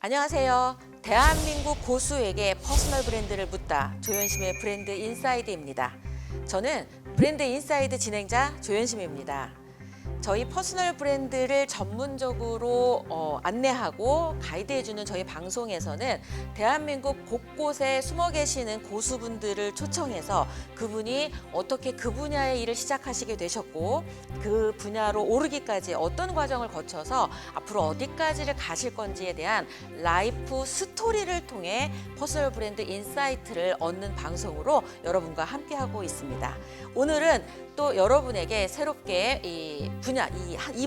안녕하세요. 대한민국 고수에게 퍼스널 브랜드를 묻다. 조현심의 브랜드 인사이드입니다. 저는 브랜드 인사이드 진행자 조현심입니다. 저희 퍼스널 브랜드를 전문적으로 안내하고 가이드해주는 저희 방송에서는 대한민국 곳곳에 숨어 계시는 고수분들을 초청해서 그분이 어떻게 그 분야의 일을 시작하시게 되셨고 그 분야로 오르기까지 어떤 과정을 거쳐서 앞으로 어디까지를 가실 건지에 대한 라이프 스토리를 통해 퍼스널 브랜드 인사이트를 얻는 방송으로 여러분과 함께하고 있습니다. 오늘은 또 여러분에게 새롭게 이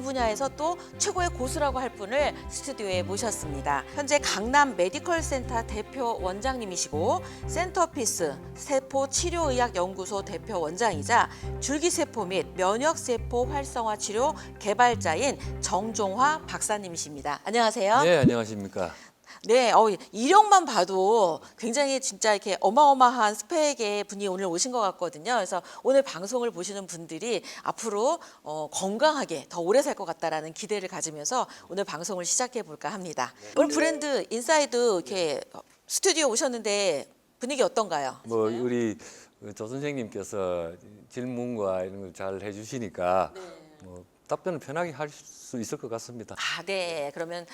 분야에서 또 최고의 고수라고 할 분을 스튜디오에 모셨습니다. 현재 강남 메디컬 센터 대표 원장님이시고 센터피스 세포 치료의학 연구소 대표 원장이자 줄기세포 및 면역세포 활성화 치료 개발자인 정종화 박사님이십니다. 안녕하세요. 네, 안녕하십니까. 네, 이력만 봐도 굉장히 진짜 이렇게 어마어마한 스펙의 분이 오늘 오신 것 같거든요. 그래서 오늘 방송을 보시는 분들이 앞으로 건강하게 더 오래 살 것 같다라는 기대를 가지면서 오늘 방송을 시작해 볼까 합니다. 오늘 브랜드 인사이드 이렇게 스튜디오 오셨는데 분위기 어떤가요? 뭐 우리 조 선생님께서 질문과 이런 걸 잘 해주시니까 뭐 답변을 편하게 할 수 있을 것 같습니다. 아, 네. 그러면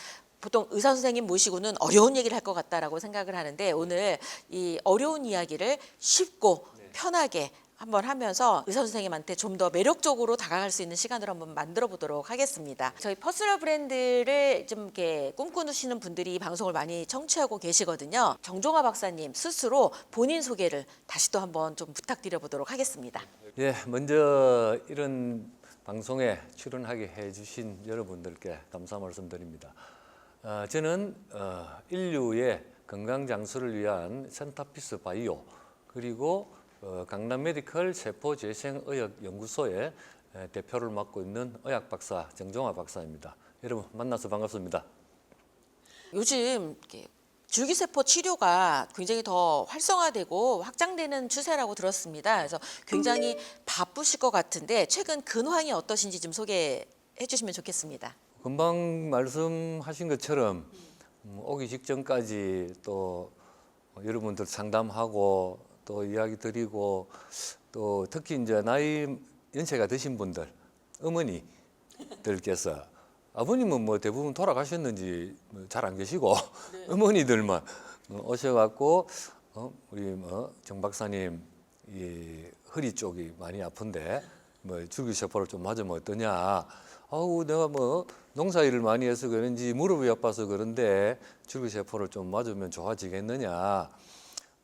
보통 의사 선생님 모시고는 어려운 얘기를 할 것 같다라고 생각을 하는데 오늘 이 어려운 이야기를 쉽고 편하게 한번 하면서 의사 선생님한테 좀 더 매력적으로 다가갈 수 있는 시간을 한번 만들어 보도록 하겠습니다. 저희 퍼스널 브랜드를 좀 이렇게 꿈꾸시는 분들이 이 방송을 많이 청취하고 계시거든요. 정종화 박사님 스스로 본인 소개를 다시 또 한번 좀 부탁드려 보도록 하겠습니다. 예, 먼저 이런 방송에 출연하게 해주신 여러분들께 감사 말씀드립니다. 저는 인류의 건강 장수를 위한 센터피스 바이오 그리고 강남 메디컬 세포 재생의학 연구소의 대표를 맡고 있는 의학 박사 정종화 박사입니다. 여러분 만나서 반갑습니다. 요즘 이렇게 줄기세포 치료가 굉장히 더 활성화되고 확장되는 추세라고 들었습니다. 그래서 굉장히 바쁘실 것 같은데 최근 근황이 어떠신지 좀 소개해 주시면 좋겠습니다. 금방 말씀하신 것처럼 오기 직전까지 또 여러분들 상담하고 또 이야기 드리고 또 특히 이제 나이 연세가 드신 분들 어머니들께서 아버님은 뭐 대부분 돌아가셨는지 잘 안 계시고 어머니들만 오셔갖고 우리 뭐 정 박사님 이 허리 쪽이 많이 아픈데 뭐 줄기세포를 좀 맞으면 어떠냐. 아우 내가 뭐 농사일을 많이 해서 그런지 무릎이 아파서 그런데 줄기세포를 좀 맞으면 좋아지겠느냐.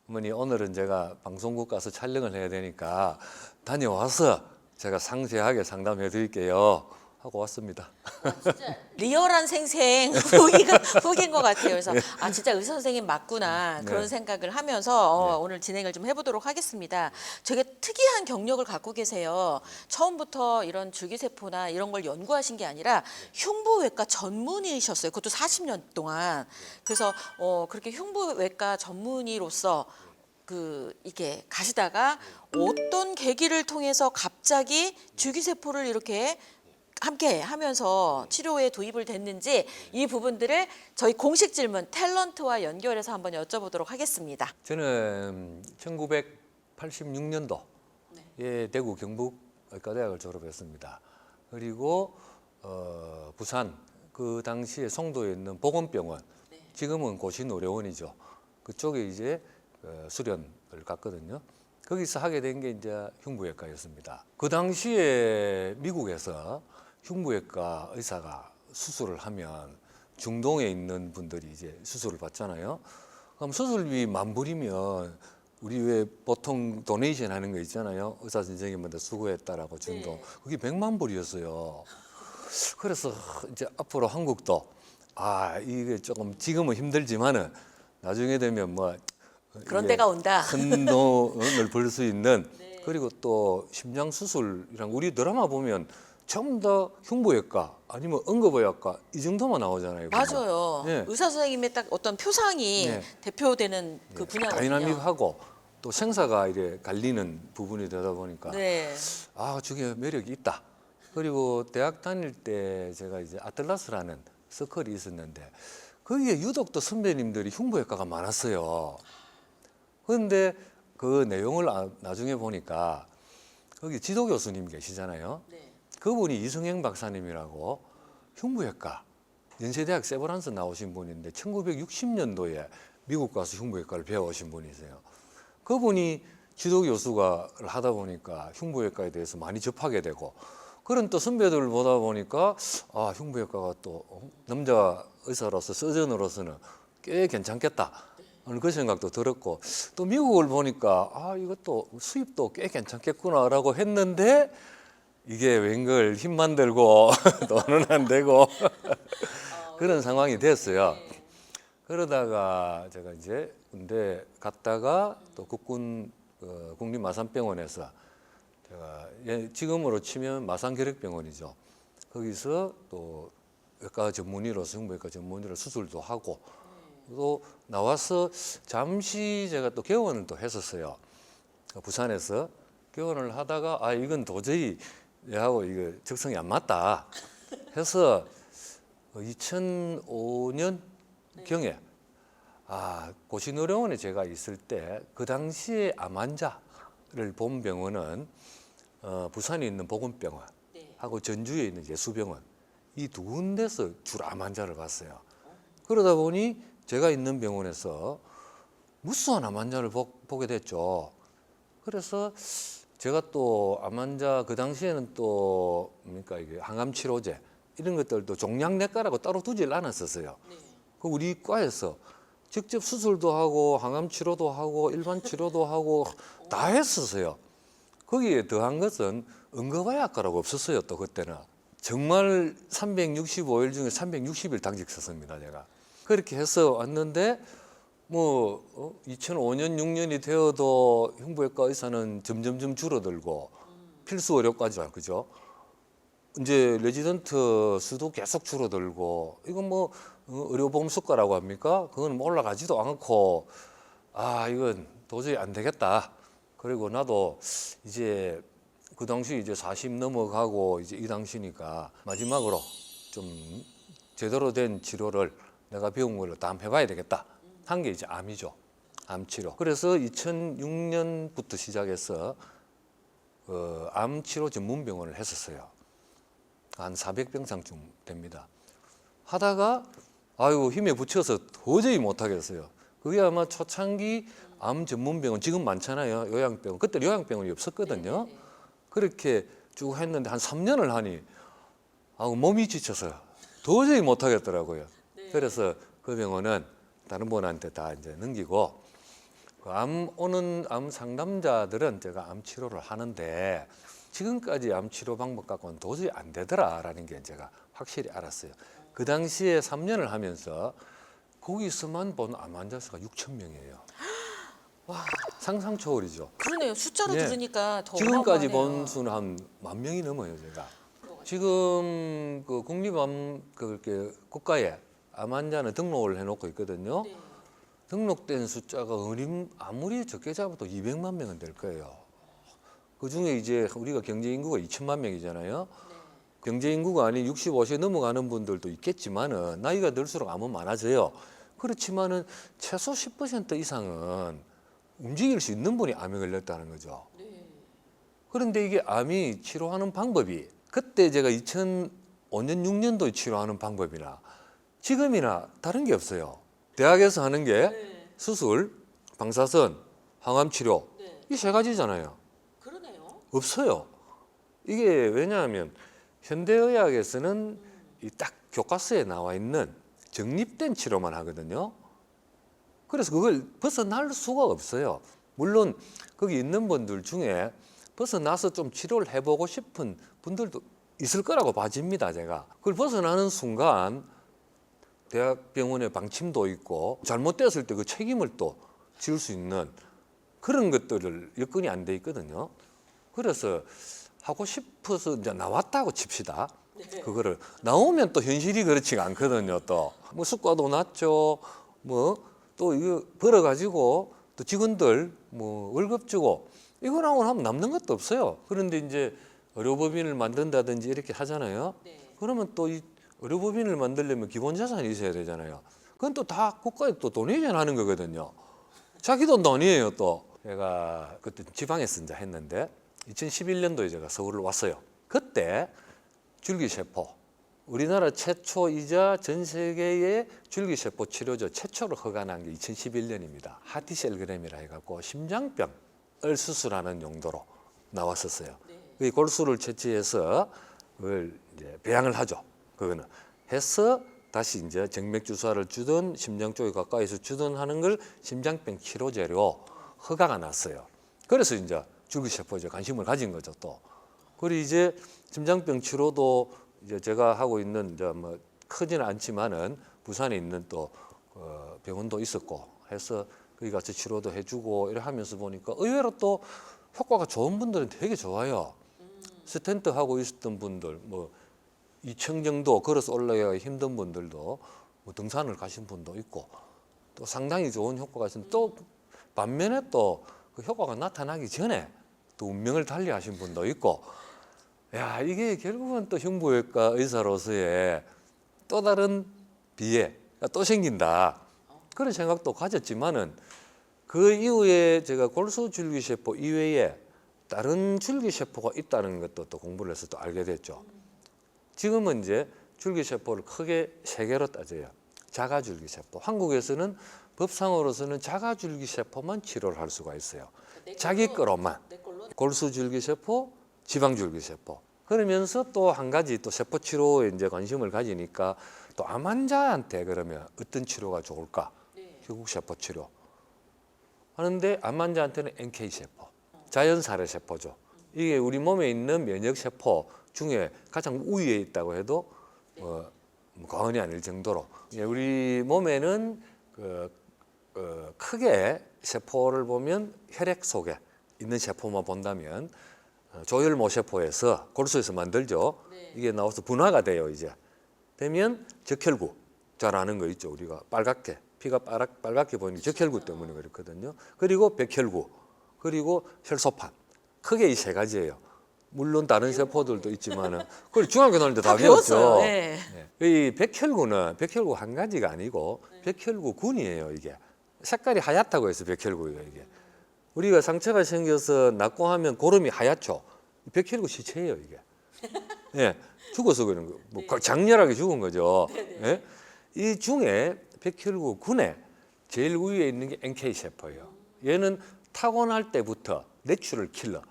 어머니 오늘은 제가 방송국 가서 촬영을 해야 되니까 다녀와서 제가 상세하게 상담해 드릴게요 하고 왔습니다. 진짜 리얼한 생생 후기인 것 같아요. 그래서 아 진짜 의사 선생님 맞구나 그런 생각을 하면서 오늘 진행을 좀 해보도록 하겠습니다. 되게 특이한 경력을 갖고 계세요. 처음부터 이런 줄기세포나 이런 걸 연구하신 게 아니라 흉부외과 전문의셨어요. 그것도 40년 동안. 그래서 그렇게 흉부외과 전문의로서 이게 가시다가 어떤 계기를 통해서 갑자기 줄기세포를 이렇게 함께 하면서 치료에 도입을 됐는지 이 부분들을 저희 공식 질문 탤런트와 연결해서 한번 여쭤보도록 하겠습니다. 저는 1986년도에 대구 경북의과대학을 졸업했습니다. 그리고 부산 그 당시에 송도에 있는 보건병원 지금은 고신의료원이죠. 그쪽에 이제 수련을 갔거든요. 거기서 하게 된 게 이제 흉부외과였습니다. 그 당시에 미국에서 흉부외과 의사가 수술을 하면 중동에 있는 분들이 이제 수술을 받잖아요. 그럼 수술비 10,000불이면 우리 왜 보통 도네이션 하는 거 있잖아요. 의사 선생님한테 수고했다라고 준 돈. 그게 1,000,000불이었어요. 그래서 이제 앞으로 한국도 이게 조금 지금은 힘들지만은 나중에 되면 뭐 그런 데가 온다. 큰 돈을 벌 수 있는 그리고 또 심장 수술이랑 우리 드라마 보면 전부 다 흉부외과 아니면 응급의학과 이 정도만 나오잖아요. 맞아요. 네. 의사 선생님의 딱 어떤 표상이 대표되는 그 분야거든요. 다이나믹하고 또 생사가 이래 갈리는 부분이 되다 보니까 저게 매력이 있다. 그리고 대학 다닐 때 제가 이제 아틀라스라는 서클이 있었는데 거기에 유독 또 선배님들이 흉부외과가 많았어요. 그런데 그 내용을 나중에 보니까 거기 지도 교수님 계시잖아요. 네. 그분이 이승행 박사님이라고 흉부외과 연세대학 세브란스 나오신 분인데 1960년도에 미국 가서 흉부외과를 배워오신 분이세요. 그분이 지도 교수가 하다 보니까 흉부외과에 대해서 많이 접하게 되고 그런 또 선배들을 보다 보니까 아 흉부외과가 또 남자 의사로서 서전으로서는 꽤 괜찮겠다 하는 그 생각도 들었고 또 미국을 보니까 아 이것도 수입도 꽤 괜찮겠구나라고 했는데 이게 웬걸 힘만 들고 돈은 안 되고 그런 상황이 됐어요. 그러다가 제가 이제 군대 갔다가 또 국군 국립마산병원에서 제가 지금으로 치면 마산결핵병원이죠. 거기서 또 외과 전문의로서 흉부외과 전문의로 수술도 하고 또 나와서 잠시 제가 또 개원을 또 했었어요. 부산에서 개원을 하다가 아 이건 도저히 얘하고 이거 적성이 안 맞다 해서 2005년 경에 고신의료원에 제가 있을 때 그 당시에 암 환자를 본 병원은 부산에 있는 보건병원하고 전주에 있는 예수병원 이 두 군데서 주로 암 환자를 봤어요. 그러다 보니 제가 있는 병원에서 무수한 암 환자를 보게 됐죠. 그래서 제가 또 암 환자 그 당시에는 또 뭡니까 이게 항암 치료제 이런 것들도 종양내과라고 따로 두질 않았었어요. 그 우리 과에서 직접 수술도 하고 항암 치료도 하고 일반 치료도 하고 다 했었어요. 거기에 더한 것은 응급의학과라고 없었어요. 또 그때는 정말 365일 중에 360일 당직 썼습니다. 제가 그렇게 해서 왔는데 뭐 2005년 6년이 되어도 흉부외과 의사는 점점점 줄어들고 필수 의료과죠, 그죠? 이제 레지던트 수도 계속 줄어들고 이건 뭐 의료보험 수가라고 합니까? 그건 뭐 올라가지도 않고 아 이건 도저히 안 되겠다. 그리고 나도 이제 그 당시 이제 40 넘어가고 이제 이 당시니까 마지막으로 좀 제대로 된 치료를 내가 배운 걸로 다 한번 해봐야 되겠다. 한 게 이제 암이죠. 암 치료. 그래서 2006년부터 시작해서 암 치료 전문 병원을 했었어요. 한 400병상쯤 됩니다. 하다가 아이고 힘에 부쳐서 도저히 못 하겠어요. 그게 아마 초창기 암 전문병원 지금 많잖아요. 요양병원. 그때 요양병원이 없었거든요. 그렇게 쭉 했는데 한 3년을 하니 몸이 지쳐서 도저히 못 하겠더라고요. 그래서 그 병원은 다른 분한테 다 이제 넘기고 그 암 오는 암 상담자들은 제가 암 치료를 하는데 지금까지 암 치료 방법 갖고는 도저히 안 되더라라는 게 제가 확실히 알았어요. 그 당시에 3년을 하면서 거기서만 본 암 환자 수가 6,000명이에요. 와, 상상 초월이죠. 그러네요. 숫자로 예. 들으니까 더 지금까지 어마어마하네요. 본 수는 한 10,000명이 넘어요, 제가. 지금 그 국립암 국가에 암 환자는 등록을 해놓고 있거든요. 네. 등록된 숫자가 아무리 적게 잡아도 200만 명은 될 거예요. 그 중에 이제 우리가 경제 인구가 2천만 명이잖아요. 경제 인구가 아닌 65세 넘어가는 분들도 있겠지만은 나이가 들수록 암은 많아져요. 그렇지만은 최소 10% 이상은 움직일 수 있는 분이 암에 걸렸다는 거죠. 그런데 이게 암이 치료하는 방법이 그때 제가 2005년 6년도에 치료하는 방법이나 지금이나 다른 게 없어요. 대학에서 하는 게 수술, 방사선, 항암 치료 이 세 가지잖아요. 그러네요. 없어요. 이게 왜냐하면 현대의학에서는 이 딱 교과서에 나와 있는 정립된 치료만 하거든요. 그래서 그걸 벗어날 수가 없어요. 물론 거기 있는 분들 중에 벗어나서 좀 치료를 해보고 싶은 분들도 있을 거라고 봐집니다. 제가 그걸 벗어나는 순간 대학병원의 방침도 있고 잘못되었을 때 그 책임을 또 지을 수 있는 그런 것들을 여건이 안 돼 있거든요. 그래서 하고 싶어서 이제 나왔다고 칩시다. 그거를 나오면 또 현실이 그렇지가 않거든요. 또 뭐 수가도 낮죠. 뭐 또 이거 벌어가지고 또 직원들 뭐 월급 주고 이거 나오고 하면 남는 것도 없어요. 그런데 이제 의료법인을 만든다든지 이렇게 하잖아요. 그러면 또 이 의료법인을 만들려면 기본 자산이 있어야 되잖아요. 그건 또 다 국가에 또 도네이션 하는 거거든요. 자기 돈도 아니에요 또. 제가 그때 지방에서 이제 했는데 2011년도에 제가 서울을 왔어요. 그때 줄기세포, 우리나라 최초이자 전 세계의 줄기세포 치료제 최초로 허가난 게 2011년입니다. 하티셀그램이라 해갖고 심장병을 수술하는 용도로 나왔었어요. 이 골수를 채취해서 그걸 이제 배양을 하죠. 그거는 해서 다시 이제 정맥 주사를 주든 심장 쪽에 가까이서 주든 하는 걸 심장병 치료제로 허가가 났어요. 그래서 이제 줄기세포에 관심을 가진 거죠 또. 그리고 이제 심장병 치료도 이제 제가 하고 있는 이제 뭐 크지는 않지만은 부산에 있는 또 병원도 있었고 해서 거기 가서 치료도 해주고 이래 하면서 보니까 의외로 또 효과가 좋은 분들은 되게 좋아요. 스텐트 하고 있었던 분들, 뭐 2층 정도 걸어서 올라가기 힘든 분들도 뭐 등산을 가신 분도 있고 또 상당히 좋은 효과가 있으면 또 반면에 또 그 효과가 나타나기 전에 또 운명을 달리하신 분도 있고, 야 이게 결국은 또 흉부외과 의사로서의 또 다른 비애가 또 생긴다 그런 생각도 가졌지만은 그 이후에 제가 골수줄기세포 이외에 다른 줄기세포가 있다는 것도 또 공부를 해서 또 알게 됐죠. 지금은 이제 줄기세포를 크게 세 개로 따져요. 자가줄기세포. 한국에서는 법상으로서는 자가줄기세포만 치료를 할 수가 있어요. 자기 거로만. 골수줄기세포, 지방줄기세포. 그러면서 또 한 가지 또 세포 치료에 이제 관심을 가지니까 또 암 환자한테 그러면 어떤 치료가 좋을까? 결국 세포 치료. 하는데 암 환자한테는 NK세포, 자연살해 세포죠. 이게 우리 몸에 있는 면역 세포 중에 가장 우위에 있다고 해도 과언이 아닐 정도로 우리 몸에는 크게 세포를 보면 혈액 속에 있는 세포만 본다면 조혈모 세포에서 골수에서 만들죠. 이게 나와서 분화가 돼요. 이제 되면 적혈구 잘 아는 거 있죠. 우리가 빨갛게 피가 빨갛게 보이는 게 적혈구 때문에 그렇거든요. 그리고 백혈구 그리고 혈소판 크게 이 세 가지예요. 물론 다른 세포들도 있지만은 그걸 중학교 다닐 때 다 배웠죠. 네. 이 백혈구는 백혈구 한 가지가 아니고 백혈구 군이에요. 이게 색깔이 하얗다고 해서 백혈구예요. 이게 우리가 상처가 생겨서 낫고 하면 고름이 하얗죠. 백혈구 시체예요. 이게 예, 죽어서 그런 거, 뭐 장렬하게 죽은 거죠. 예? 이 중에 백혈구 군에 제일 위에 있는 게 NK 세포예요. 얘는 타고날 때부터 내추럴 킬러.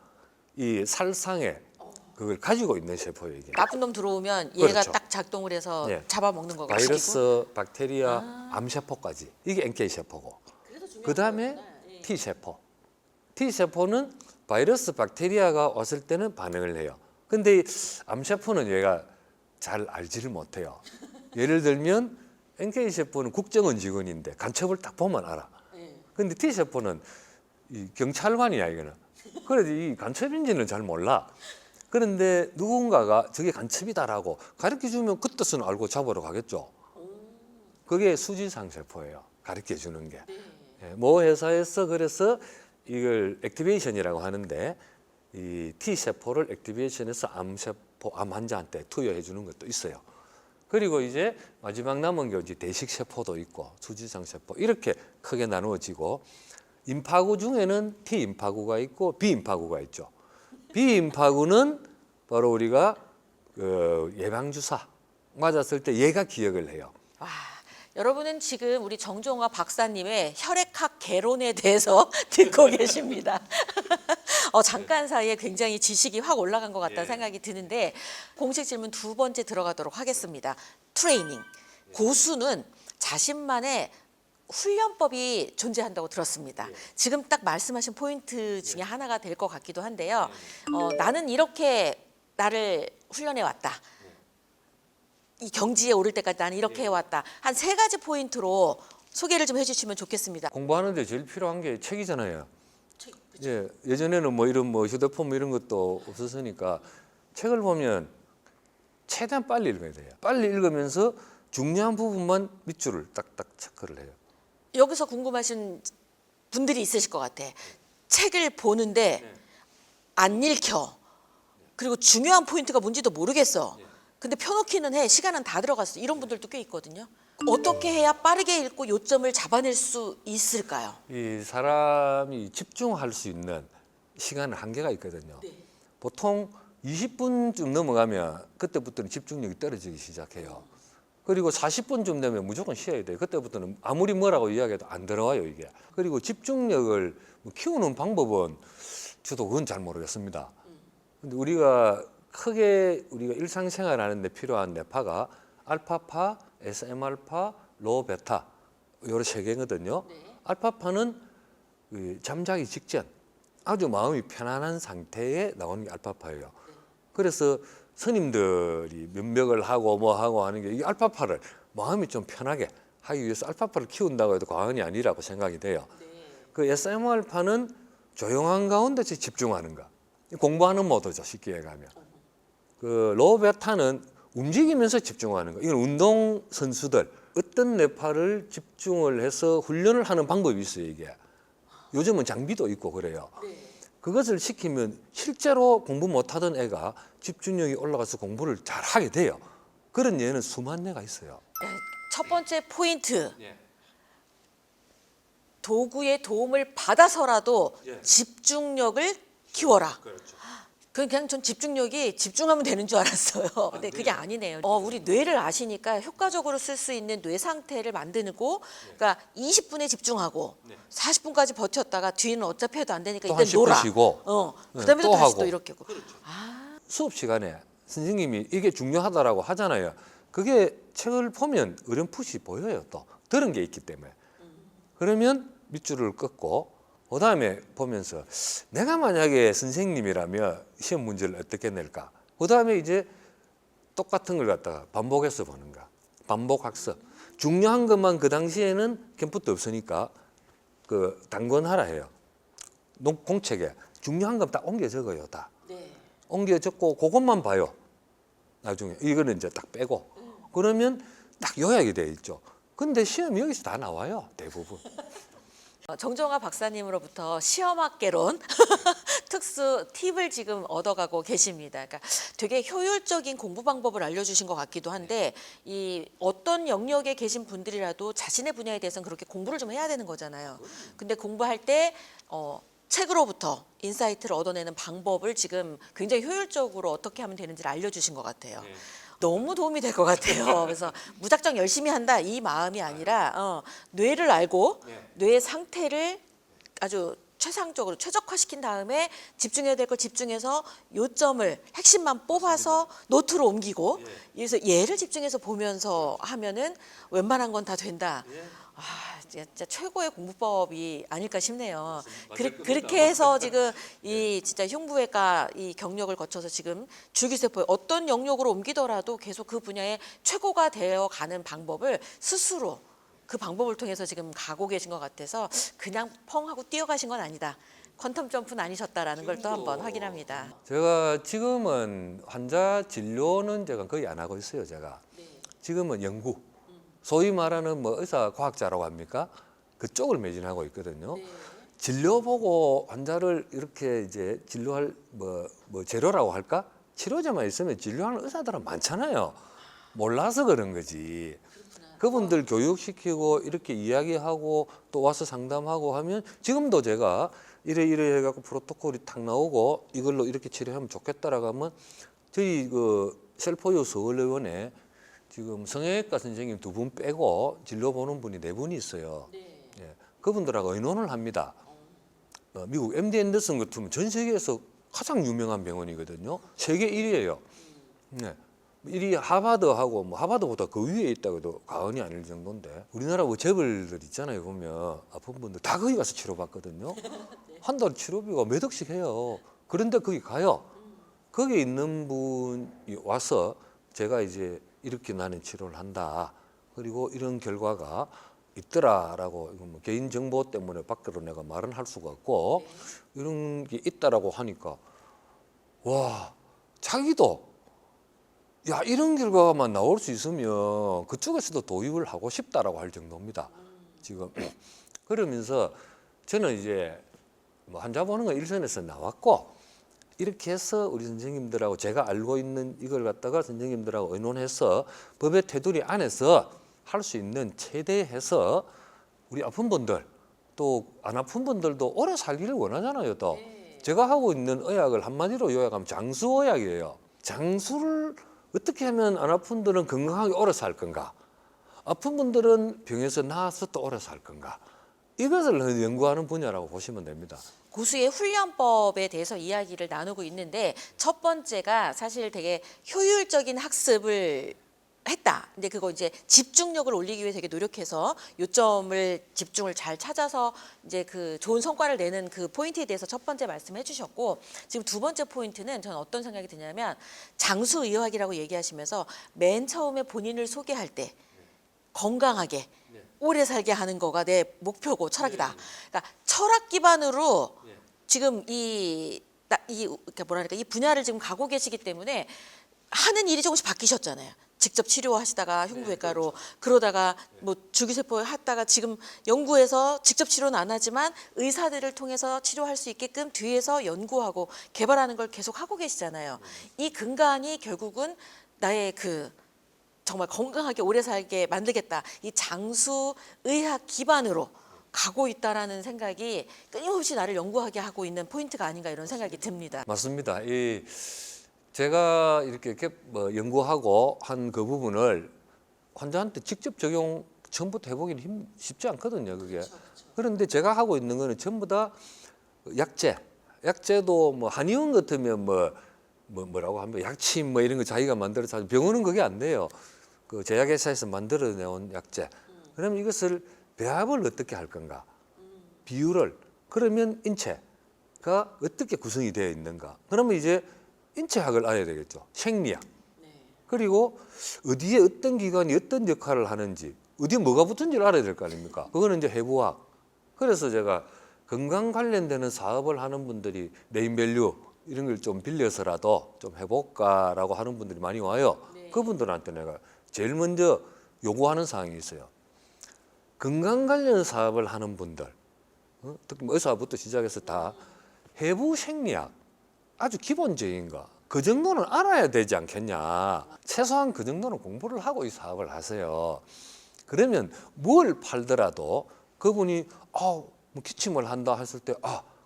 이 살상에 그걸 가지고 있는 세포예요. 이게. 나쁜 놈 들어오면 얘가 그렇죠. 딱 작동을 해서 예. 잡아먹는 거가 바이러스, 박테리아, 암세포까지 이게 NK세포고 그 다음에 T세포. T세포는 바이러스, 박테리아가 왔을 때는 반응을 해요. 근데 이 암세포는 얘가 잘 알지를 못해요. 예를 들면 NK세포는 국정원 직원인데 간첩을 딱 보면 알아. 근데 T세포는 이 경찰관이야 이거는. 그래도 이 간첩인지는 잘 몰라. 그런데 누군가가 저게 간첩이다라고 가르쳐주면 그 뜻은 알고 잡으러 가겠죠. 그게 수지상 세포예요. 가르쳐주는 게. 모 회사에서 그래서 이걸 액티베이션이라고 하는데 이 T세포를 액티베이션해서 암세포, 암 환자한테 투여해 주는 것도 있어요. 그리고 이제 마지막 남은 게 이제 대식세포도 있고 수지상 세포 이렇게 크게 나누어지고 임파구 중에는 T임파구가 있고 B임파구가 있죠. B임파구는 바로 우리가 예방주사 맞았을 때 얘가 기억을 해요. 와, 여러분은 지금 우리 정종화 박사님의 혈액학 개론에 대해서 듣고 계십니다. 잠깐 사이에 굉장히 지식이 확 올라간 것 같다는 생각이 드는데 공식 질문 두 번째 들어가도록 하겠습니다. 트레이닝. 고수는 자신만의 훈련법이 존재한다고 들었습니다. 지금 딱 말씀하신 포인트 중에 하나가 될 것 같기도 한데요. 나는 이렇게 나를 훈련해 왔다. 이 경지에 오를 때까지 나는 이렇게 해왔다. 한 세 가지 포인트로 소개를 좀 해주시면 좋겠습니다. 공부하는데 제일 필요한 게 책이잖아요. 예, 예전에는 뭐 이런 뭐 휴대폰 뭐 이런 것도 없었으니까 책을 보면 최대한 빨리 읽어야 돼요. 빨리 읽으면서 중요한 부분만 밑줄을 딱딱 체크를 해요. 여기서 궁금하신 분들이 있으실 것 같아. 책을 보는데 안 읽혀. 그리고 중요한 포인트가 뭔지도 모르겠어. 근데 펴놓기는 해. 시간은 다 들어갔어. 이런 분들도 꽤 있거든요. 어떻게 해야 빠르게 읽고 요점을 잡아낼 수 있을까요? 이 사람이 집중할 수 있는 시간은 한계가 있거든요. 보통 20분쯤 넘어가면 그때부터는 집중력이 떨어지기 시작해요. 그리고 40분쯤 되면 무조건 쉬어야 돼요. 그때부터는 아무리 뭐라고 이야기해도 안 들어와요, 이게. 그리고 집중력을 키우는 방법은 저도 그건 잘 모르겠습니다. 근데 우리가 일상생활 하는데 필요한 뇌파가 알파파, SM알파, 로 베타 요런 세 개거든요. 알파파는 잠자기 직전 아주 마음이 편안한 상태에 나오는 게 알파파예요. 그래서 스님들이 면벽을 하고 뭐 하고 하는 게 이 알파파를 마음이 좀 편하게 하기 위해서 알파파를 키운다고 해도 과언이 아니라고 생각이 돼요. 그 SM알파는 조용한 가운데서 집중하는 거. 공부하는 모드죠, 쉽게 얘기하면. 그 로베타는 움직이면서 집중하는 거. 이건 운동 선수들 어떤 뇌파를 집중을 해서 훈련을 하는 방법이 있어요, 이게. 요즘은 장비도 있고 그래요. 그것을 시키면 실제로 공부 못하던 애가 집중력이 올라가서 공부를 잘 하게 돼요. 그런 예는 수만 예가 있어요. 네, 첫 번째 포인트. 도구의 도움을 받아서라도 집중력을 키워라. 그냥 전 집중력이 집중하면 되는 줄 알았어요. 근데 그게 아니네요. 우리 뇌를 아시니까 효과적으로 쓸 수 있는 뇌 상태를 만드고, 그러니까 20분에 집중하고 40분까지 버텼다가 뒤는 어차피 해도 안 되니까 또 일단 한 10분 놀아. 쉬고. 그다음에 또 또 다시 하고. 또 이렇게 하고. 수업 시간에 선생님이 이게 중요하다라고 하잖아요. 그게 책을 보면 어렴풋이 보여요. 또 들은 게 있기 때문에. 그러면 밑줄을 긋고 그다음에 보면서 내가 만약에 선생님이라면 시험 문제를 어떻게 낼까? 그다음에 이제 똑같은 걸 갖다가 반복해서 보는 거야. 반복 학습. 중요한 것만 그 당시에는 캠프도 없으니까 그 단권하라 해요. 공책에 중요한 건 딱 옮겨 적어요. 다. 옮겨 적고 그것만 봐요. 나중에 이거는 이제 딱 빼고 그러면 딱 요약이 돼 있죠. 근데 시험이 여기서 다 나와요. 대부분. 정정화 박사님으로부터 시험학개론 특수 팁을 지금 얻어가고 계십니다. 그러니까 되게 효율적인 공부 방법을 알려주신 것 같기도 한데 이 어떤 영역에 계신 분들이라도 자신의 분야에 대해서는 그렇게 공부를 좀 해야 되는 거잖아요. 근데 공부할 때 책으로부터 인사이트를 얻어내는 방법을 지금 굉장히 효율적으로 어떻게 하면 되는지를 알려주신 것 같아요. 너무 도움이 될 것 같아요. 그래서 무작정 열심히 한다 이 마음이 아니라 뇌를 알고 뇌의 상태를 아주 최상적으로 최적화시킨 다음에 집중해야 될 걸 집중해서 요점을 핵심만 뽑아서 노트로 옮기고 그래서 얘를 집중해서 보면서 하면은 웬만한 건 다 된다. 진짜 최고의 공부법이 아닐까 싶네요. 그렇게 해서 지금 이 진짜 흉부외과 이 경력을 거쳐서 지금 줄기세포에 어떤 영역으로 옮기더라도 계속 그 분야의 최고가 되어 가는 방법을 스스로 그 방법을 통해서 지금 가고 계신 것 같아서 그냥 펑 하고 뛰어가신 건 아니다. 퀀텀 점프는 아니셨다라는 걸 또 한번 확인합니다. 제가 지금은 환자 진료는 제가 거의 안 하고 있어요. 제가 지금은 연구. 소위 말하는 뭐 의사 과학자라고 합니까? 그쪽을 매진하고 있거든요. 진료 보고 환자를 이렇게 이제 진료할 뭐 재료라고 할까? 치료제만 있으면 진료하는 의사들은 많잖아요. 몰라서 그런 거지. 그분들 교육시키고 이렇게 이야기하고 또 와서 상담하고 하면 지금도 제가 이래 해갖고 프로토콜이 탁 나오고 이걸로 이렇게 치료하면 좋겠다라고 하면 저희 그 셀포유 서울의원에 지금 성형외과 선생님 2분 빼고 진료 보는 분이 4분이 있어요. 예, 그분들하고 의논을 합니다. 미국 MD 앤더슨 같으면 전 세계에서 가장 유명한 병원이거든요. 세계 1위예요. 네. 1위 하버드하고 뭐 하버드보다 그 위에 있다고 해도 과언이 아닐 정도인데 우리나라 뭐 재벌들 있잖아요. 보면 아픈 분들 다 거기 가서 치료받거든요. 한 달 치료비가 몇 억씩 해요. 그런데 거기 가요. 거기 있는 분이 와서 제가 이제 이렇게 나는 치료를 한다. 그리고 이런 결과가 있더라라고 이거 뭐 개인 정보 때문에 밖으로 내가 말은 할 수가 없고 이런 게 있다라고 하니까 와 자기도 야 이런 결과만 나올 수 있으면 그쪽에서도 도입을 하고 싶다라고 할 정도입니다. 지금 그러면서 저는 이제 뭐 환자 보는 거 일선에서 나왔고 이렇게 해서 우리 선생님들하고 제가 알고 있는 이걸 갖다가 선생님들하고 의논해서 법의 테두리 안에서 할 수 있는 최대해서 우리 아픈 분들 또 안 아픈 분들도 오래 살기를 원하잖아요. 또 제가 하고 있는 의학을 한마디로 요약하면 장수의학이에요. 장수를 어떻게 하면 안 아픈 분들은 건강하게 오래 살 건가? 아픈 분들은 병에서 나아서 또 오래 살 건가? 이것을 연구하는 분야라고 보시면 됩니다. 고수의 훈련법에 대해서 이야기를 나누고 있는데 첫 번째가 사실 되게 효율적인 학습을 했다. 근데 그거 이제 집중력을 올리기 위해 되게 노력해서 요점을 집중을 잘 찾아서 이제 그 좋은 성과를 내는 그 포인트에 대해서 첫 번째 말씀해 주셨고, 지금 두 번째 포인트는 저는 어떤 생각이 드냐면 장수의학이라고 얘기하시면서 맨 처음에 본인을 소개할 때 건강하게 오래 살게 하는 거가 내 목표고 철학이다. 그러니까 철학 기반으로 지금 그러니까 뭐랄까 이 분야를 지금 가고 계시기 때문에 하는 일이 조금씩 바뀌셨잖아요. 직접 치료하시다가 흉부외과로 그러다가 뭐 줄기세포 하다가 지금 연구해서 직접 치료는 안 하지만 의사들을 통해서 치료할 수 있게끔 뒤에서 연구하고 개발하는 걸 계속 하고 계시잖아요. 이 근간이 결국은 나의 그 정말 건강하게 오래 살게 만들겠다. 이 장수의학 기반으로 가고 있다라는 생각이 끊임없이 나를 연구하게 하고 있는 포인트가 아닌가 이런 생각이 듭니다. 맞습니다. 제가 이렇게 연구하고 한 그 부분을 환자한테 직접 적용 처음부터 해보기는 쉽지 않거든요. 그게. 그런데 제가 하고 있는 거는 전부 다 약제도 뭐 한의원 같으면 뭐라고 하면 약침 뭐 이런 거 자기가 만들어서 하죠. 병원은 그게 안 돼요. 그 제약회사에서 만들어내온 약제. 그럼 이것을 배합을 어떻게 할 건가? 비율을. 그러면 인체가 어떻게 구성이 되어 있는가? 그러면 이제 인체학을 알아야 되겠죠. 생리학. 그리고 어디에 어떤 기관이 어떤 역할을 하는지, 어디에 뭐가 붙은지를 알아야 될 거 아닙니까? 그거는 이제 해부학. 그래서 제가 건강 관련되는 사업을 하는 분들이 네임밸류 이런 걸 좀 빌려서라도 좀 해볼까라고 하는 분들이 많이 와요. 그분들한테 내가 제일 먼저 요구하는 사항이 있어요. 건강 관련 사업을 하는 분들, 특히 의사부터 시작해서 다 해부 생리학 아주 기본적인 거, 그 정도는 알아야 되지 않겠냐. 최소한 그 정도는 공부를 하고 이 사업을 하세요. 그러면 뭘 팔더라도 그분이 뭐 기침을 한다 했을 때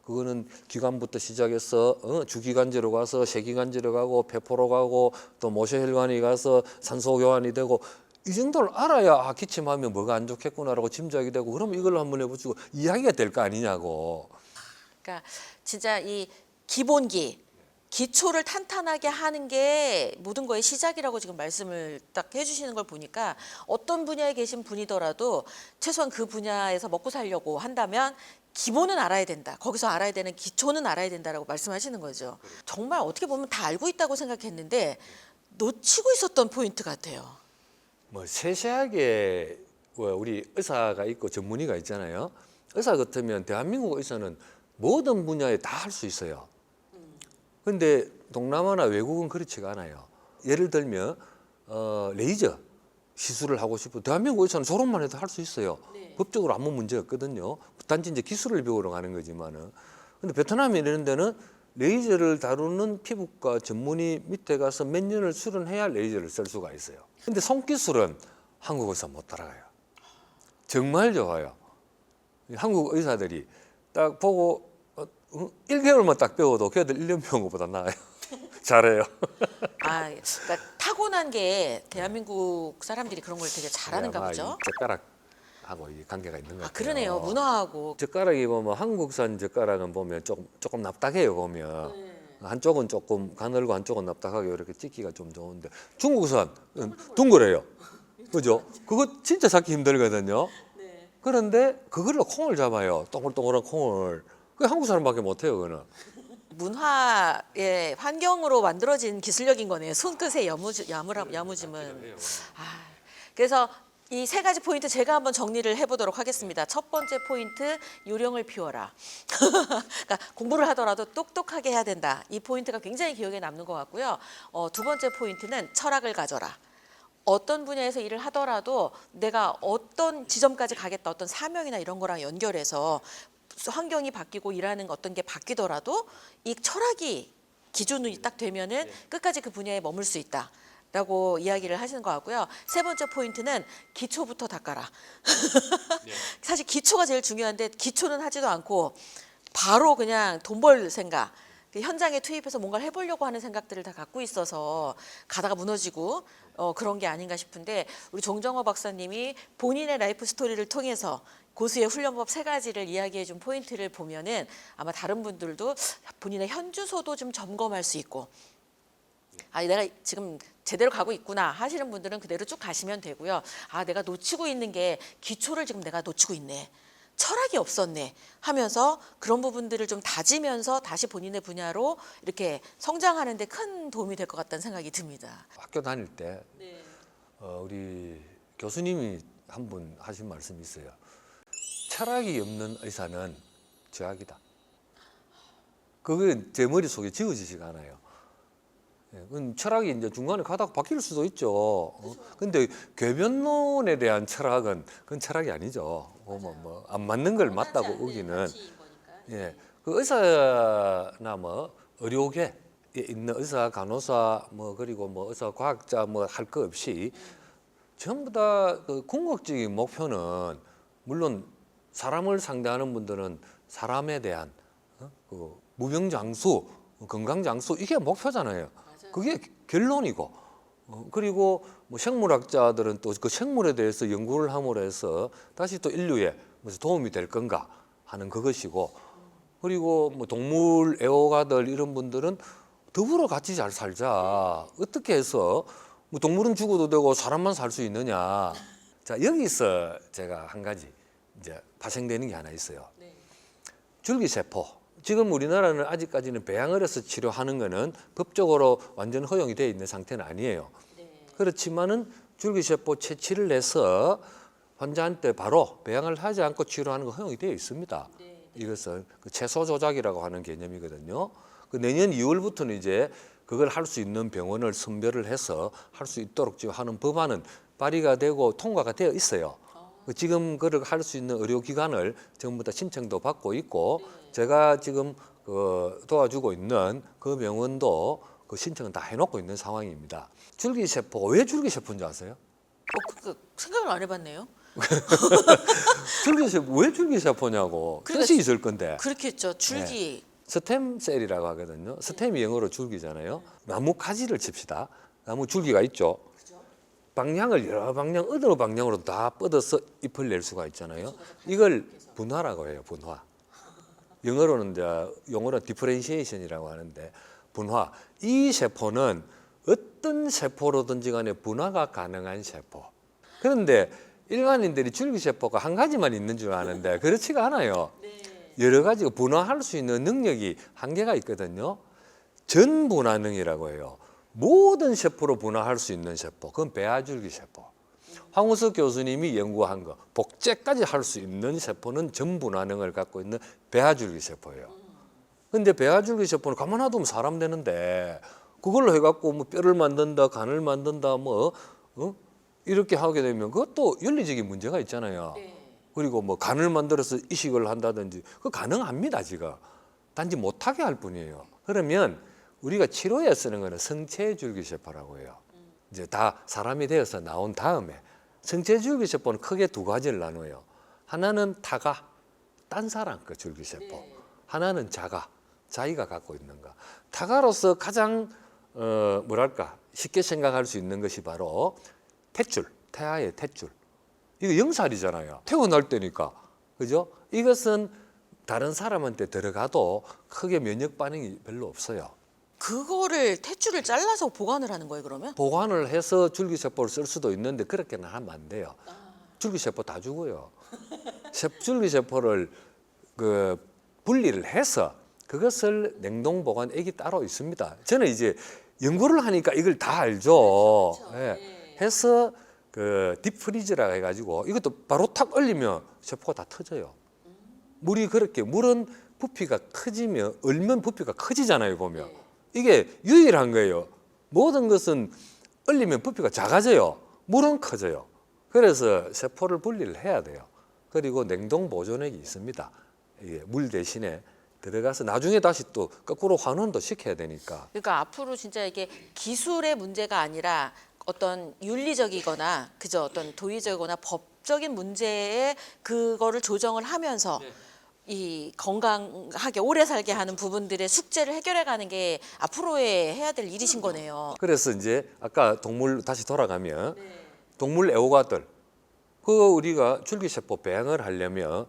그거는 기관부터 시작해서 주기관지로 가서 세기관지로 가고 폐포로 가고 또 모세혈관이 가서 산소 교환이 되고 이 정도를 알아야 기침하면 뭐가 안 좋겠구나라고 짐작이 되고 그러면 이걸로 한번 해보시고 이야기가 될 거 아니냐고. 그러니까 진짜 이 기초를 탄탄하게 하는 게 모든 거의 시작이라고 지금 말씀을 딱 해주시는 걸 보니까 어떤 분야에 계신 분이더라도 최소한 그 분야에서 먹고 살려고 한다면 기본은 알아야 된다. 거기서 알아야 되는 기초는 알아야 된다라고 말씀하시는 거죠. 정말 어떻게 보면 다 알고 있다고 생각했는데 놓치고 있었던 포인트 같아요. 뭐 세세하게 우리 의사가 있고 전문의가 있잖아요. 의사 같으면 대한민국 의사는 모든 분야에 다 할 수 있어요. 근데 동남아나 외국은 그렇지가 않아요. 예를 들면 레이저 시술을 하고 싶어 대한민국 의사는 졸업만 해도 할 수 있어요. 법적으로 아무 문제가 없거든요. 단지 이제 기술을 배우러 가는 거지만은. 근데 베트남 이런 데는 레이저를 다루는 피부과 전문의 밑에 가서 몇 년을 수련해야 레이저를 쓸 수가 있어요. 근데 손기술은 한국 의사 못 따라가요. 정말 좋아요. 한국 의사들이 딱 보고 1개월만 딱 배워도 걔들 1년 배운 것보다 나아요. 잘해요. 그러니까 타고난 게 대한민국 사람들이 그런 걸 되게 잘하는가 보죠. 젓가락하고 이 관계가 있는 것 같아요. 그러네요. 문화하고. 젓가락이 보면 한국산 젓가락은 보면 조금 납작해요. 보면 한쪽은 조금 가늘고 한쪽은 납작하게 이렇게 찍기가 좀 좋은데 중국산 둥그래요. 그죠? 그거 진짜 잡기 힘들거든요. 그런데 그걸로 콩을 잡아요. 동글동글한 콩을. 그 한국 사람밖에 못해요. 그거는. 문화의 환경으로 만들어진 기술력인 거네요. 손끝의 야무짐은. 그래서 이 세 가지 포인트 제가 한번 정리를 해보도록 하겠습니다. 첫 번째 포인트, 요령을 피워라. 그러니까 공부를 하더라도 똑똑하게 해야 된다. 이 포인트가 굉장히 기억에 남는 것 같고요. 두 번째 포인트는 철학을 가져라. 어떤 분야에서 일을 하더라도 내가 어떤 지점까지 가겠다, 어떤 사명이나 이런 거랑 연결해서 환경이 바뀌고 일하는 어떤 게 바뀌더라도 이 철학이 기준이 딱 되면은 끝까지 그 분야에 머물 수 있다. 라고 이야기를 하시는 것 같고요. 세 번째 포인트는 기초부터 닦아라. 사실 기초가 제일 중요한데 기초는 하지도 않고 바로 그냥 돈 벌 생각, 그 현장에 투입해서 뭔가를 해보려고 하는 생각들을 다 갖고 있어서 가다가 무너지고 그런 게 아닌가 싶은데, 우리 정정호 박사님이 본인의 라이프 스토리를 통해서 고수의 훈련법 3가지를 이야기해 준 포인트를 보면은 아마 다른 분들도 본인의 현주소도 좀 점검할 수 있고, 아, 내가 지금 제대로 가고 있구나 하시는 분들은 그대로 쭉 가시면 되고요. 아, 내가 놓치고 있는 게 기초를 지금 내가 놓치고 있네. 철학이 없었네 하면서 그런 부분들을 좀 다지면서 다시 본인의 분야로 이렇게 성장하는 데 큰 도움이 될 것 같다는 생각이 듭니다. 학교 다닐 때 우리 교수님이 한 분 하신 말씀이 있어요. 철학이 없는 의사는 죄악이다. 그게 제 머릿속에 지워지지가 않아요. 그건 철학이 이제 중간에 가다가 바뀔 수도 있죠. 근데 궤변론에 대한 철학은 그건 철학이 아니죠. 뭐 안 맞는 걸 맞다고 우기는. 예, 그 의사나 뭐 의료계에 있는 의사, 간호사 뭐 그리고 뭐 의사, 과학자 뭐 할 거 없이 전부 다 그 궁극적인 목표는, 물론 사람을 상대하는 분들은 사람에 대한 그 무병장수, 건강장수, 이게 목표잖아요. 그게 결론이고, 그리고 뭐 생물학자들은 또 그 생물에 대해서 연구를 함으로 해서 다시 또 인류에 무슨 도움이 될 건가 하는 그것이고, 그리고 뭐 동물 애호가들 이런 분들은 더불어 같이 잘 살자. 어떻게 해서 뭐 동물은 죽어도 되고 사람만 살 수 있느냐. 자, 여기서 제가 한 가지 이제 파생되는 게 하나 있어요. 줄기세포. 지금 우리나라는 아직까지는 배양을 해서 치료하는 거는 법적으로 완전 허용이 되어 있는 상태는 아니에요. 그렇지만은 줄기세포 채취를 해서 환자한테 바로 배양을 하지 않고 치료하는 거 허용이 되어 있습니다. 이것은 그 채소 조작이라고 하는 개념이거든요. 그 내년 2월부터는 이제 그걸 할 수 있는 병원을 선별을 해서 할 수 있도록 지금 하는 법안은 발의가 되고 통과가 되어 있어요. 지금 그걸 할 수 있는 의료기관을 전부 다 신청도 받고 있고, 제가 지금 그 도와주고 있는 그 병원도 그 신청을 다 해놓고 있는 상황입니다. 줄기세포, 왜 줄기세포인지 아세요? 생각을 안 해봤네요. 줄기세포, 왜 줄기세포냐고. 뜻이 있을 건데. 그렇겠죠. 줄기. 스템셀이라고 하거든요. 스템이 영어로 줄기잖아요. 나무 가지를 칩시다. 나무 줄기가 있죠. 방향을 여러 방향, 어느 방향으로 다 뻗어서 잎을 낼 수가 있잖아요. 이걸 분화라고 해요. 분화. 영어로는 이제 용어는 디퍼렌시에이션이라고 하는데, 분화. 이 세포는 어떤 세포로든지 간에 분화가 가능한 세포. 그런데 일반인들이 줄기세포가 한 가지만 있는 줄 아는데 그렇지가 않아요. 여러 가지 분화할 수 있는 능력이 한계가 있거든요. 전분화능이라고 해요. 모든 세포로 분화할 수 있는 세포, 그건 배아줄기세포. 황우석 교수님이 연구한 거, 복제까지 할 수 있는 세포는 전분화능을 갖고 있는 배아줄기세포예요. 근데 배아줄기세포는 가만 놔두면 사람 되는데, 그걸로 해갖고 뭐 뼈를 만든다, 간을 만든다, 뭐 이렇게 하게 되면 그것도 윤리적인 문제가 있잖아요. 그리고 뭐 간을 만들어서 이식을 한다든지, 그거 가능합니다, 지금. 단지 못하게 할 뿐이에요. 그러면 우리가 치료에 쓰는 거는 성체줄기세포라고 해요. 이제 다 사람이 되어서 나온 다음에, 성체줄기세포는 크게 2가지를 나눠요. 하나는 타가, 딴 사람 그 줄기세포. 하나는 자가, 자기가 갖고 있는 거. 타가로서 가장 뭐랄까 쉽게 생각할 수 있는 것이 바로 탯줄, 태아의 탯줄. 이거 영살이잖아요. 태어날 때니까. 그죠? 이것은 다른 사람한테 들어가도 크게 면역 반응이 별로 없어요. 그거를 탯줄을 잘라서 보관을 하는 거예요, 그러면? 보관을 해서 줄기세포를 쓸 수도 있는데 그렇게는 하면 안 돼요. 줄기세포 다 죽어요. 줄기세포를 그 분리를 해서 그것을 냉동 보관액이 따로 있습니다. 저는 이제 연구를 하니까 이걸 다 알죠. 예. 해서 그 딥프리즈라 해가지고 이것도 바로 탁 얼리면 세포가 다 터져요. 물이 그렇게, 물은 부피가 커지면, 얼면 부피가 커지잖아요, 보면. 이게 유일한 거예요. 모든 것은 얼리면 부피가 작아져요. 물은 커져요. 그래서 세포를 분리를 해야 돼요. 그리고 냉동 보존액이 있습니다. 이게 물 대신에 들어가서 나중에 다시 또 거꾸로 환원도 시켜야 되니까. 그러니까 앞으로 진짜 이게 기술의 문제가 아니라 어떤 윤리적이거나 그저 어떤 도의적이거나 법적인 문제에 그거를 조정을 하면서 이 건강하게 오래 살게 하는 부분들의 숙제를 해결해 가는 게 앞으로의 해야 될 일이신 거네요. 그래서 이제 아까 동물 다시 돌아가면 동물 애호가들 그 우리가 줄기세포 배양을 하려면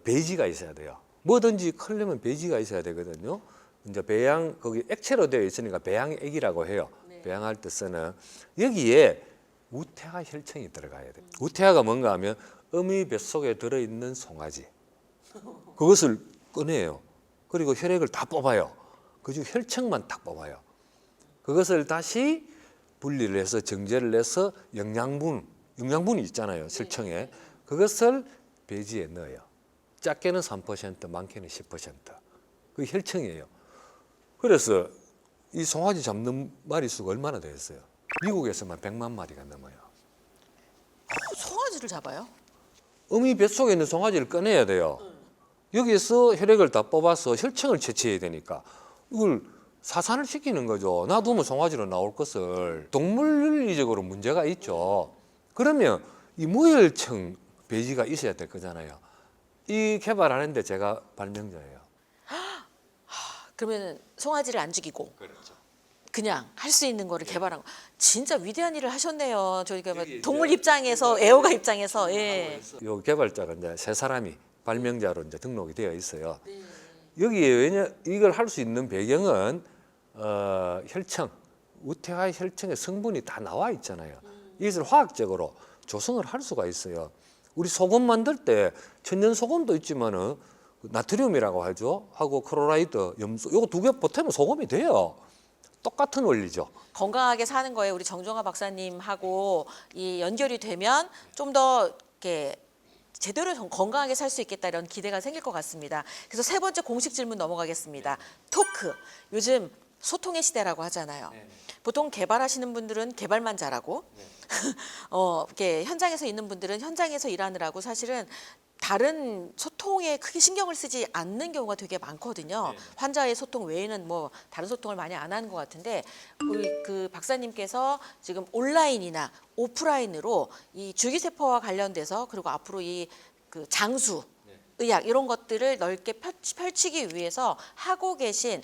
배지가 있어야 돼요. 뭐든지 크려면 배지가 있어야 되거든요. 이제 배양 거기 액체로 되어 있으니까 배양액이라고 해요. 배양할 때 쓰는 여기에 우태하 혈청이 들어가야 돼요. 우태하가 뭔가 하면 어미 뱃속에 들어있는 송아지 그것을 꺼내요. 그리고 혈액을 다 뽑아요. 그중 혈청만 딱 뽑아요. 그것을 다시 분리를 해서 정제를 해서 영양분이 있잖아요. 혈청에. 그것을 배지에 넣어요. 작게는 3%, 많게는 10%. 그게 혈청이에요. 그래서 이 송아지 잡는 마리수가 얼마나 되겠어요? 미국에서만 100만 마리가 넘어요. 송아지를 잡아요? 어미 뱃속에 있는 송아지를 꺼내야 돼요. 여기서 혈액을 다 뽑아서 혈청을 채취해야 되니까 이걸 사산을 시키는 거죠. 놔두면 송아지로 나올 것을. 동물 윤리적으로 문제가 있죠. 그러면 이 무혈청 배지가 있어야 될 거잖아요. 이 개발하는데 제가 발명자예요. 그러면 송아지를 안 죽이고 그냥 할 수 있는 거를 개발한 거. 진짜 위대한 일을 하셨네요. 저희가 동물 입장에서 애호가 입장에서 예. 이 개발자가 이제 세 사람이 발명자로 이제 등록이 되어 있어요. 여기에 왜냐 이걸 할 수 있는 배경은 혈청, 우태하 혈청의 성분이 다 나와 있잖아요. 이것을 화학적으로 조성을 할 수가 있어요. 우리 소금 만들 때 천연 소금도 있지만은 나트륨이라고 하죠. 하고 클로라이드, 염소, 요거 두 개 보태면 소금이 돼요. 똑같은 원리죠. 건강하게 사는 거에 우리 정종화 박사님하고 이 연결이 되면 좀 더 이렇게 제대로 건강하게 살 수 있겠다 이런 기대가 생길 것 같습니다. 그래서 세 번째 공식 질문 넘어가겠습니다. 토크. 요즘 소통의 시대라고 하잖아요. 보통 개발하시는 분들은 개발만 잘하고 이렇게 현장에서 있는 분들은 현장에서 일하느라고 사실은 다른 소통에 크게 신경을 쓰지 않는 경우가 되게 많거든요. 환자의 소통 외에는 뭐 다른 소통을 많이 안 하는 것 같은데 우리 그 박사님께서 지금 온라인이나 오프라인으로 이 줄기세포와 관련돼서 그리고 앞으로 이 그 장수, 의학 이런 것들을 넓게 펼치기 위해서 하고 계신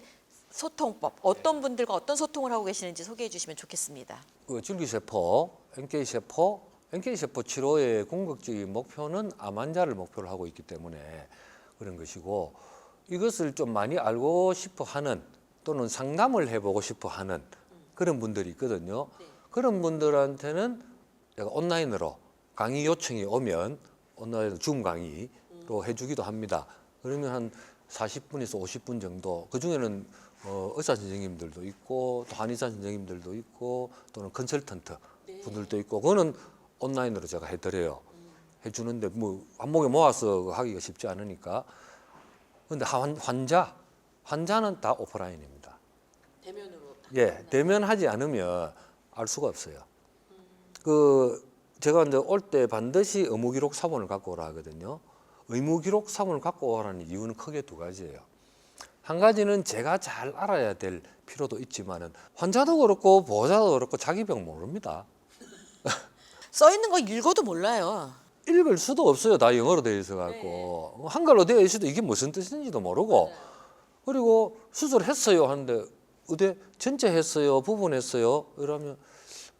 소통법, 어떤 분들과 어떤 소통을 하고 계시는지 소개해 주시면 좋겠습니다. 그 줄기세포, NK세포 치료의 궁극적인 목표는 암 환자를 목표로 하고 있기 때문에 그런 것이고 이것을 좀 많이 알고 싶어 하는 또는 상담을 해보고 싶어 하는 그런 분들이 있거든요. 그런 분들한테는 제가 온라인으로 강의 요청이 오면 온라인 줌 강의로 해주기도 합니다. 그러면 한 40분에서 50분 정도 그중에는 의사 선생님들도 있고 또 한의사 선생님들도 있고 또는 컨설턴트 분들도 있고 그거는 온라인으로 제가 해드려요. 해주는데 뭐 한목에 모아서 하기가 쉽지 않으니까. 근데 환자는 다 오프라인입니다. 대면으로. 예, 대면하지 않으면 알 수가 없어요. 그 제가 이제 올 때 반드시 의무기록 사본을 갖고 오라 하거든요. 의무기록 사본을 갖고 오라는 이유는 크게 두 가지예요. 한 가지는 제가 잘 알아야 될 필요도 있지만은 환자도 그렇고 보호자도 그렇고 자기 병 모릅니다. 써 있는 거 읽어도 몰라요. 읽을 수도 없어요. 다 영어로 되어 있어 갖고 한글로 되어 있어도 이게 무슨 뜻인지도 모르고 그리고 수술했어요 하는데 어디 전체 했어요, 부분 했어요 이러면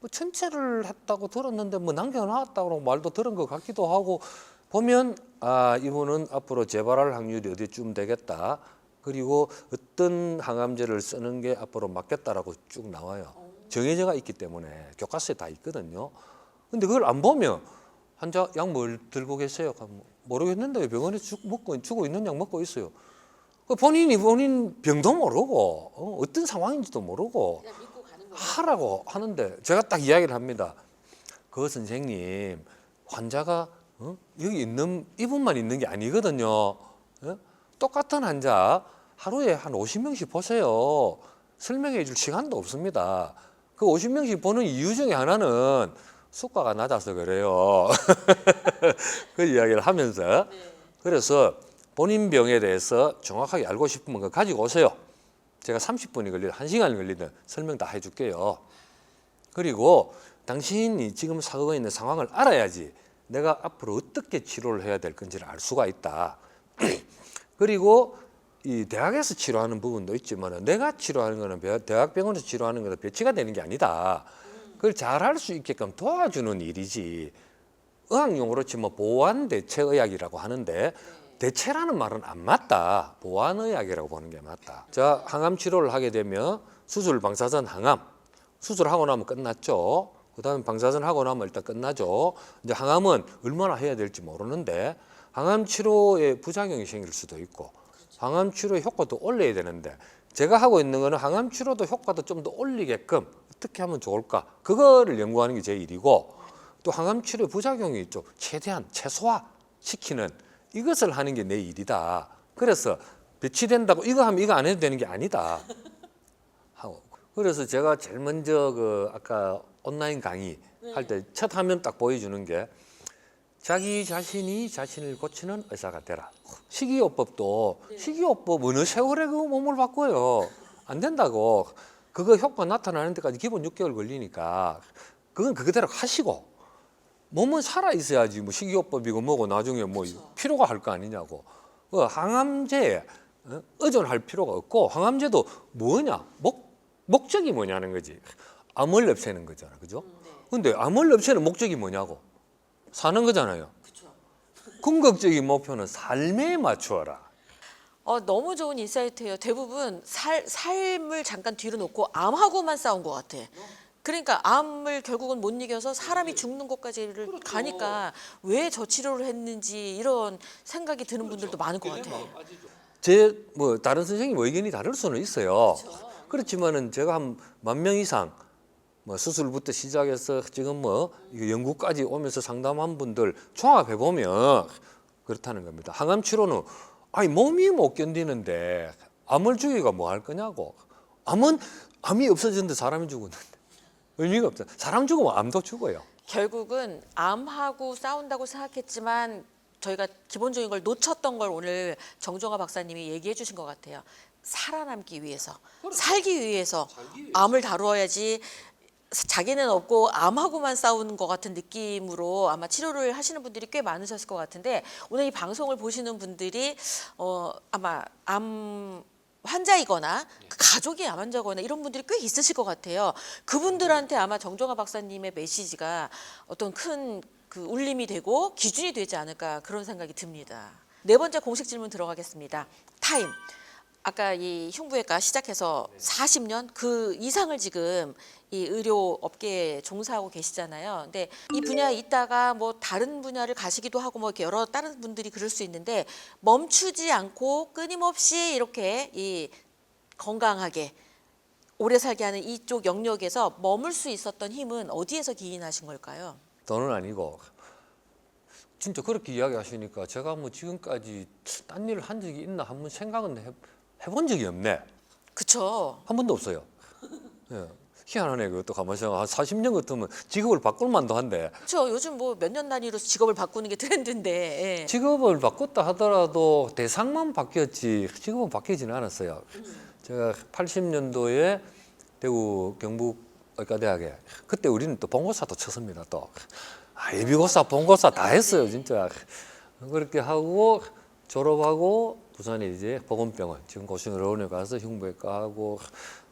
뭐 전체를 했다고 들었는데 뭐 남겨놨다고 말도 들은 것 같기도 하고 보면 아 이분은 앞으로 재발할 확률이 어디쯤 되겠다. 그리고 어떤 항암제를 쓰는 게 앞으로 맞겠다라고 쭉 나와요. 정해져가 있기 때문에 교과서에 다 있거든요. 근데 그걸 안 보면 환자 약 뭘 들고 계세요? 모르겠는데 병원에 주고 있는 약 먹고 있어요. 본인 병도 모르고 어떤 상황인지도 모르고 하라고 하는데 제가 딱 이야기를 합니다. 그 선생님 환자가 여기 있는 이분만 있는 게 아니거든요. 똑같은 환자 하루에 한 50명씩 보세요. 설명해 줄 시간도 없습니다. 그 50명씩 보는 이유 중에 하나는 수가가 낮아서 그래요. 그 이야기를 하면서 그래서 본인 병에 대해서 정확하게 알고 싶으면 그거 가지고 오세요. 제가 30분이 걸리든 1시간이 걸리든 설명 다 해줄게요. 그리고 당신이 지금 사고 있는 상황을 알아야지 내가 앞으로 어떻게 치료를 해야 될 건지를 알 수가 있다. 그리고 이 대학에서 치료하는 부분도 있지만 내가 치료하는 거는 대학병원에서 치료하는 거는 배치가 되는 게 아니다. 그걸 잘할 수 있게끔 도와주는 일이지. 의학용어로 치면 보완대체의학이라고 하는데 대체라는 말은 안 맞다. 보완의학이라고 보는 게 맞다. 자, 항암 치료를 하게 되면 수술, 방사선, 항암. 수술하고 나면 끝났죠. 그다음에 방사선 하고 나면 일단 끝나죠. 이제 항암은 얼마나 해야 될지 모르는데 항암 치료에 부작용이 생길 수도 있고 항암 치료의 효과도 올려야 되는데 제가 하고 있는 거는 항암 치료도 효과도 좀 더 올리게끔 어떻게 하면 좋을까? 그거를 연구하는 게 제 일이고 또 항암 치료의 부작용이 좀 최대한 최소화시키는 이것을 하는 게 내 일이다. 그래서 배치된다고 이거 하면 이거 안 해도 되는 게 아니다. 하고 그래서 제가 제일 먼저 그 아까 온라인 강의 할 때 첫 화면 딱 보여주는 게 자기 자신이 자신을 고치는 의사가 되라. 식이요법도 식이요법 어느 세월에 그 몸을 바꿔요. 안 된다고. 그거 효과 나타나는 데까지 기본 6개월 걸리니까 그건 그대로 하시고 몸은 살아 있어야지 뭐 식이요법이고 뭐고 나중에 뭐 필요가 할 거 아니냐고. 항암제에 의존할 필요가 없고 항암제도 뭐냐 목적이 뭐냐는 거지. 암을 없애는 거잖아, 그죠? 근데 암을 없애는 목적이 뭐냐고 사는 거잖아요. 궁극적인 목표는 삶에 맞추어라. 너무 좋은 인사이트예요. 대부분 삶을 잠깐 뒤로 놓고 암하고만 싸운 것 같아. 그러니까 암을 결국은 못 이겨서 사람이 죽는 것까지를 가니까 왜 저 치료를 했는지 이런 생각이 드는 분들도 많을 것 같아요. 제 뭐 다른 선생님 의견이 다를 수는 있어요. 그렇지만은 제가 한 10,000명 이상 뭐 수술부터 시작해서 지금 뭐 이거 연구까지 오면서 상담한 분들 종합해 보면 그렇다는 겁니다. 항암 치료는 아니 몸이 못 견디는데 암을 죽이가 뭐 할 거냐고. 암이 없어졌는데 사람이 죽었는데 의미가 없어. 사람 죽으면 암도 죽어요. 결국은 암하고 싸운다고 생각했지만 저희가 기본적인 걸 놓쳤던 걸 오늘 정종화 박사님이 얘기해 주신 것 같아요. 살아남기 위해서, 살기 위해서 암을 다루어야지 자기는 없고 암하고만 싸우는 것 같은 느낌으로 아마 치료를 하시는 분들이 꽤 많으셨을 것 같은데 오늘 이 방송을 보시는 분들이 아마 암 환자이거나 그 가족이 암 환자거나 이런 분들이 꽤 있으실 것 같아요. 그분들한테 아마 정종화 박사님의 메시지가 어떤 큰 그 울림이 되고 기준이 되지 않을까 그런 생각이 듭니다. 네 번째 공식 질문 들어가겠습니다. 타임. 아까 이 흉부외과 시작해서 40년 그 이상을 지금 이 의료 업계에 종사하고 계시잖아요. 근데 이 분야에 있다가 뭐 다른 분야를 가시기도 하고 뭐 이렇게 여러 다른 분들이 그럴 수 있는데 멈추지 않고 끊임없이 이렇게 이 건강하게 오래 살게 하는 이쪽 영역에서 머물 수 있었던 힘은 어디에서 기인하신 걸까요? 돈은 아니고 진짜 그렇게 이야기하시니까 제가 뭐 지금까지 딴 일을 한 적이 있나 한번 생각은 해본 적이 없네. 그쵸. 한 번도 없어요. 예. 희한하네. 그것도 가만히 생각 한 40년 같으면 직업을 바꿀 만도 한데. 그렇죠. 요즘 뭐 몇 년 단위로 직업을 바꾸는 게 트렌드인데. 예. 직업을 바꿨다 하더라도 대상만 바뀌었지 직업은 바뀌지는 않았어요. 제가 80년도에 대구 경북의과대학에 그때 우리는 또 본고사도 쳤습니다. 또 예비고사, 본고사 다 했어요. 진짜 그렇게 하고 졸업하고 부산에 이제 보건병원 지금 고신의료원에 가서 흉부외과 하고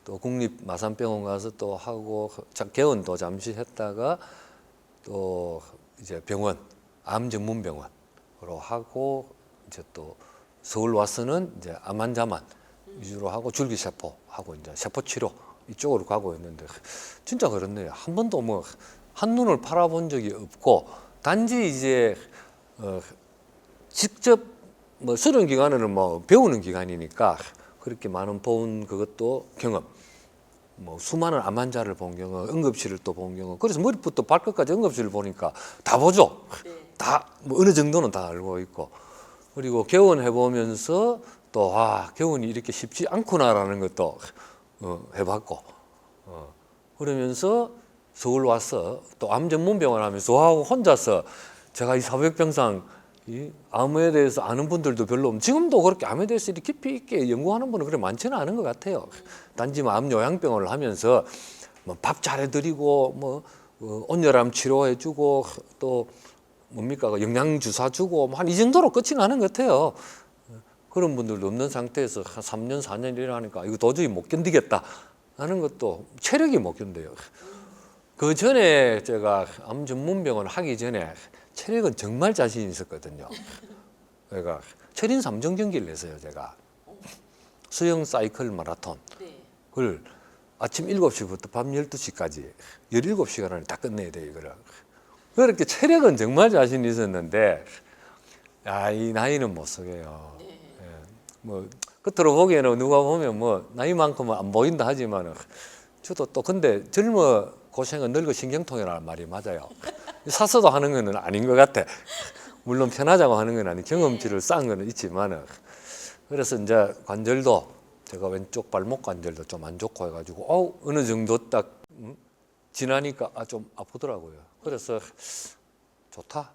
또 국립마산병원 가서 또 하고 개원도 잠시 했다가 또 이제 병원 암 전문 병원으로 하고 이제 또 서울 와서는 이제 암 환자만 위주로 하고 줄기세포 하고 이제 세포 치료 이쪽으로 가고 있는데 진짜 그렇네요. 한 번도 뭐 한눈을 팔아본 적이 없고 단지 이제 직접 뭐 수련 기간에는 뭐 배우는 기간이니까 그렇게 많은 본 그것도 경험. 뭐 수많은 암 환자를 본 경우, 응급실을 또 본 경우, 그래서 머리부터 발끝까지 응급실을 보니까 다 보죠. 다 뭐 어느 정도는 다 알고 있고, 그리고 개원해 보면서 또 개원이 이렇게 쉽지 않구나라는 것도 해봤고, 그러면서 서울 와서 또 암 전문 병원 하면서 저하고 혼자서 제가 이 사백병상 이 암에 대해서 아는 분들도 별로 없고 지금도 그렇게 암에 대해서 이렇게 깊이 있게 연구하는 분은 그렇게 많지는 않은 것 같아요. 단지 뭐 암 요양병원을 하면서 뭐 밥 잘해드리고 뭐 온열암 치료해주고 또 뭡니까 영양 주사 주고 뭐 한 이 정도로 끝이 나는 것 같아요. 그런 분들도 없는 상태에서 한 3년 4년 일하니까 이거 도저히 못 견디겠다 하는 것도 체력이 못 견뎌요. 그 전에 제가 암 전문병원 하기 전에 체력은 정말 자신 있었거든요. 그러니까 철인 3종 경기를 했어요. 제가 수영 사이클 마라톤 그걸 아침 7시부터 밤 12시까지 17시간 안에 다 끝내야 돼요. 이거를. 그렇게 체력은 정말 자신 있었는데 이 나이는 못 속여요. 예. 뭐 겉으로 보기에는 누가 보면 뭐 나이만큼은 안 보인다 하지만 저도 또 근데 젊어 고생은 늙어 신경통이라는 말이 맞아요. 사서도 하는 건 아닌 것 같아. 물론 편하자고 하는 건 아니 경험치를 쌓은 건 있지만 그래서 이제 관절도 제가 왼쪽 발목 관절도 좀 안 좋고 해가지고 어느 정도 딱 지나니까 좀 아프더라고요. 그래서 좋다.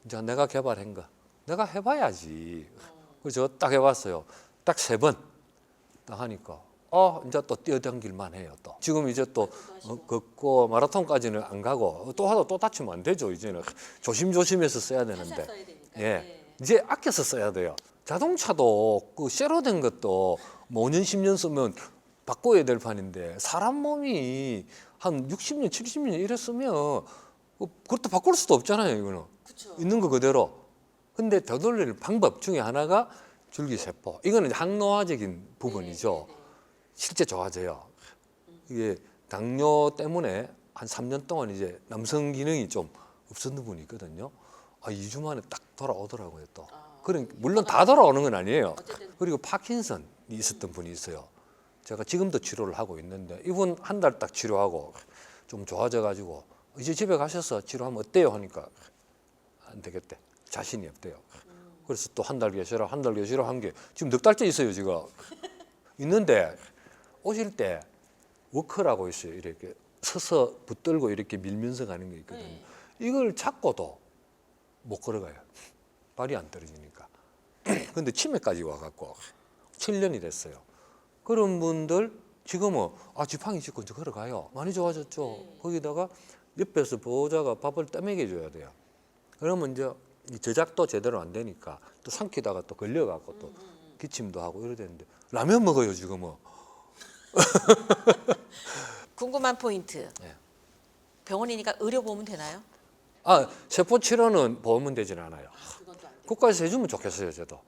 이제 내가 개발한 거 내가 해봐야지. 그래서 딱 해봤어요. 딱 3번 딱 하니까 이제 또 뛰어당길만 해요. 또 지금 이제 또 걷고 마라톤까지는 안 가고 또 하다 또 다치면 안 되죠. 이제는 조심조심해서 써야 되는데 이제 아껴서 써야 돼요. 자동차도 그 쇠로 된 것도 뭐 5년 10년 쓰면 바꿔야 될 판인데 사람 몸이 한 60년 70년 이랬으면 그것도 바꿀 수도 없잖아요. 이거는 그쵸. 있는 거 그대로. 근데 되돌릴 방법 중에 하나가 줄기세포. 이거는 항노화적인 부분이죠. 실제 좋아져요. 이게 당뇨 때문에 한 3년 동안 이제 남성 기능이 좀 없었는 분이 있거든요. 2주 만에 딱 돌아오더라고요. 또. 물론 다 돌아오는 건 아니에요. 그리고 파킨슨이 있었던 분이 있어요. 제가 지금도 치료를 하고 있는데 이분 한 달 딱 치료하고 좀 좋아져가지고 이제 집에 가셔서 치료하면 어때요? 하니까 안 되겠대. 자신이 없대요. 그래서 또 한 달 계시라 한 게 지금 4달째 있어요. 지금 있는데 오실 때 워커라고 있어요. 이렇게 서서 붙들고 이렇게 밀면서 가는 게 있거든요. 이걸 잡고도 못 걸어가요. 발이 안 떨어지니까. 근데 치매까지 와갖고 7년이 됐어요. 그런 분들 지금은 지팡이 짚고 이제 걸어가요. 많이 좋아졌죠. 거기다가 옆에서 보호자가 밥을 떠먹여 줘야 돼요. 그러면 이제 제작도 제대로 안 되니까 또 삼키다가 또 걸려갖고 또 기침도 하고 이래 되는데 라면 먹어요 지금은. 궁금한 포인트. 병원이니까 의료보험 되나요? 세포 치료는 보험은 되진 않아요. 국가에서 해주면 좋겠어요, 저도.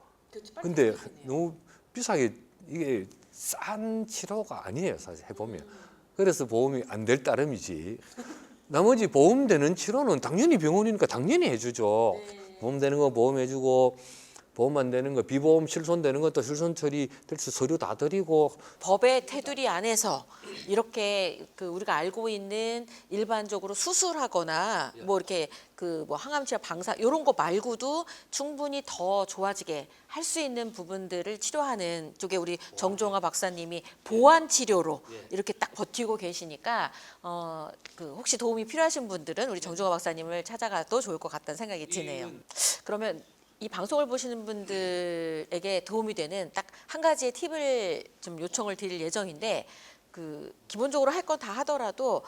근데 너무 비싸게 이게 싼 치료가 아니에요, 사실 해보면. 그래서 보험이 안 될 따름이지. 나머지 보험되는 치료는 당연히 병원이니까 당연히 해주죠. 보험되는 거 보험해주고 보험 안 되는 거 비보험 실손되는 것도 실손 처리 될 수 서류 다 드리고. 법의 테두리 안에서 이렇게 우리가 알고 있는 일반적으로 수술하거나 뭐 이렇게 뭐 항암치료 방사 이런 거 말고도 충분히 더 좋아지게 할 수 있는 부분들을 치료하는 쪽에 우리 정종화 박사님이 보완 치료로 이렇게 딱 버티고 계시니까 혹시 도움이 필요하신 분들은 우리 정종화 박사님을 찾아가도 좋을 것 같다는 생각이 드네요. 그러면 이 방송을 보시는 분들에게 도움이 되는 딱 한 가지의 팁을 좀 요청을 드릴 예정인데 기본적으로 할 건 다 하더라도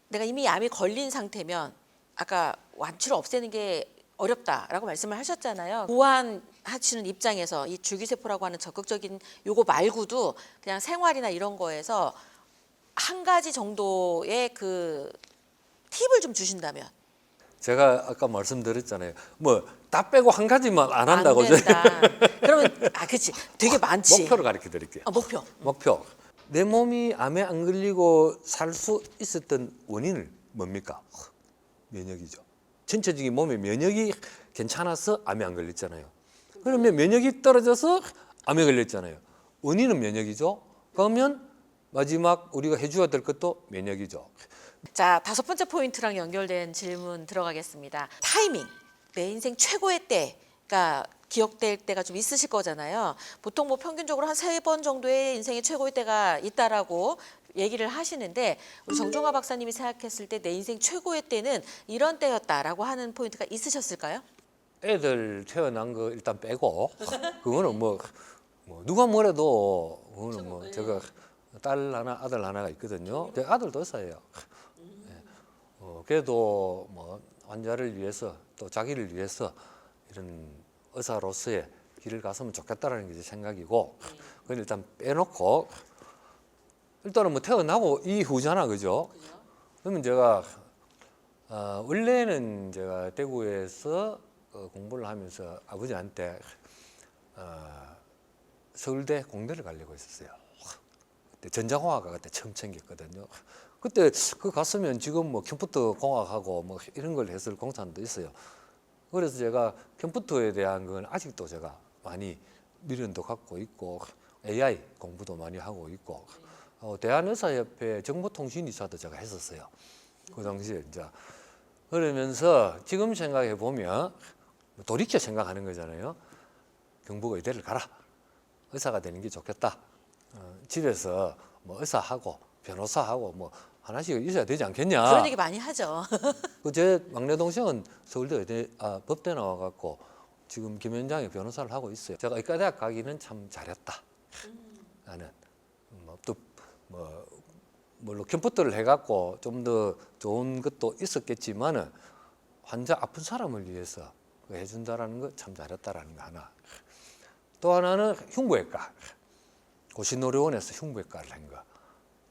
내가 이미 암이 걸린 상태면 아까 완치를 없애는 게 어렵다라고 말씀을 하셨잖아요. 보완하시는 입장에서 이 줄기세포라고 하는 적극적인 요거 말고도 그냥 생활이나 이런 거에서 한 가지 정도의 팁을 좀 주신다면. 제가 아까 말씀드렸잖아요. 뭐 다 빼고 한 가지만 안 한다고. 안 된다. 그러면 그렇지. 되게 많지. 목표를 가르쳐 드릴게요. 목표. 내 몸이 암에 안 걸리고 살 수 있었던 원인은 뭡니까? 면역이죠. 전체적인 몸의 면역이 괜찮아서 암에 안 걸렸잖아요. 그러면 면역이 떨어져서 암에 걸렸잖아요. 원인은 면역이죠. 그러면 마지막 우리가 해줘야 될 것도 면역이죠. 자, 5번째 포인트랑 연결된 질문 들어가겠습니다. 타이밍. 내 인생 최고의 때가 기억될 때가 좀 있으실 거잖아요. 보통 뭐 평균적으로 한 3번 정도의 인생의 최고의 때가 있다라고 얘기를 하시는데 우리 정종화 박사님이 생각했을 때 내 인생 최고의 때는 이런 때였다라고 하는 포인트가 있으셨을까요? 애들 태어난 거 일단 빼고 그거는 뭐 누가 뭐래도 그거는 뭐 제가 딸 하나 아들 하나가 있거든요. 제 아들도 의사예요. 그래도 뭐 환자를 위해서 또 자기를 위해서 이런 의사로서의 길을 갔으면 좋겠다라는 게 제 생각이고 그건 일단 빼놓고 일단은 뭐 태어나고 이후잖아, 그죠? 그러면 제가 원래는 제가 대구에서 공부를 하면서 아버지한테 서울대 공대를 가려고 했었어요. 그때 전자공학과 그때 처음 챙겼거든요. 그때 그 갔으면 지금 뭐 컴퓨터 공학하고 뭐 이런 걸 했을 공산도 있어요. 그래서 제가 컴퓨터에 대한 건 아직도 제가 많이 미련도 갖고 있고 AI 공부도 많이 하고 있고 대한의사협회 정보통신이사도 제가 했었어요. 그 당시에 이제 그러면서 지금 생각해 보면 돌이켜 생각하는 거잖아요. 경북의대를 가라. 의사가 되는 게 좋겠다. 집에서 뭐 의사하고 변호사하고 뭐 하나씩 있어야 되지 않겠냐. 그런 얘기 많이 하죠. 제 막내 동생은 서울대 의대 법대 나와갖고 지금 김현장에 변호사를 하고 있어요. 제가 의과대학 가기는 참 잘했다. 나는 뭐 물론 컴퓨터를 해갖고 좀 더 좋은 것도 있었겠지만은 환자 아픈 사람을 위해서 해준다라는 거 참 잘했다라는 거 하나. 또 하나는 흉부외과. 고신의료원에서 흉부외과를 한 거.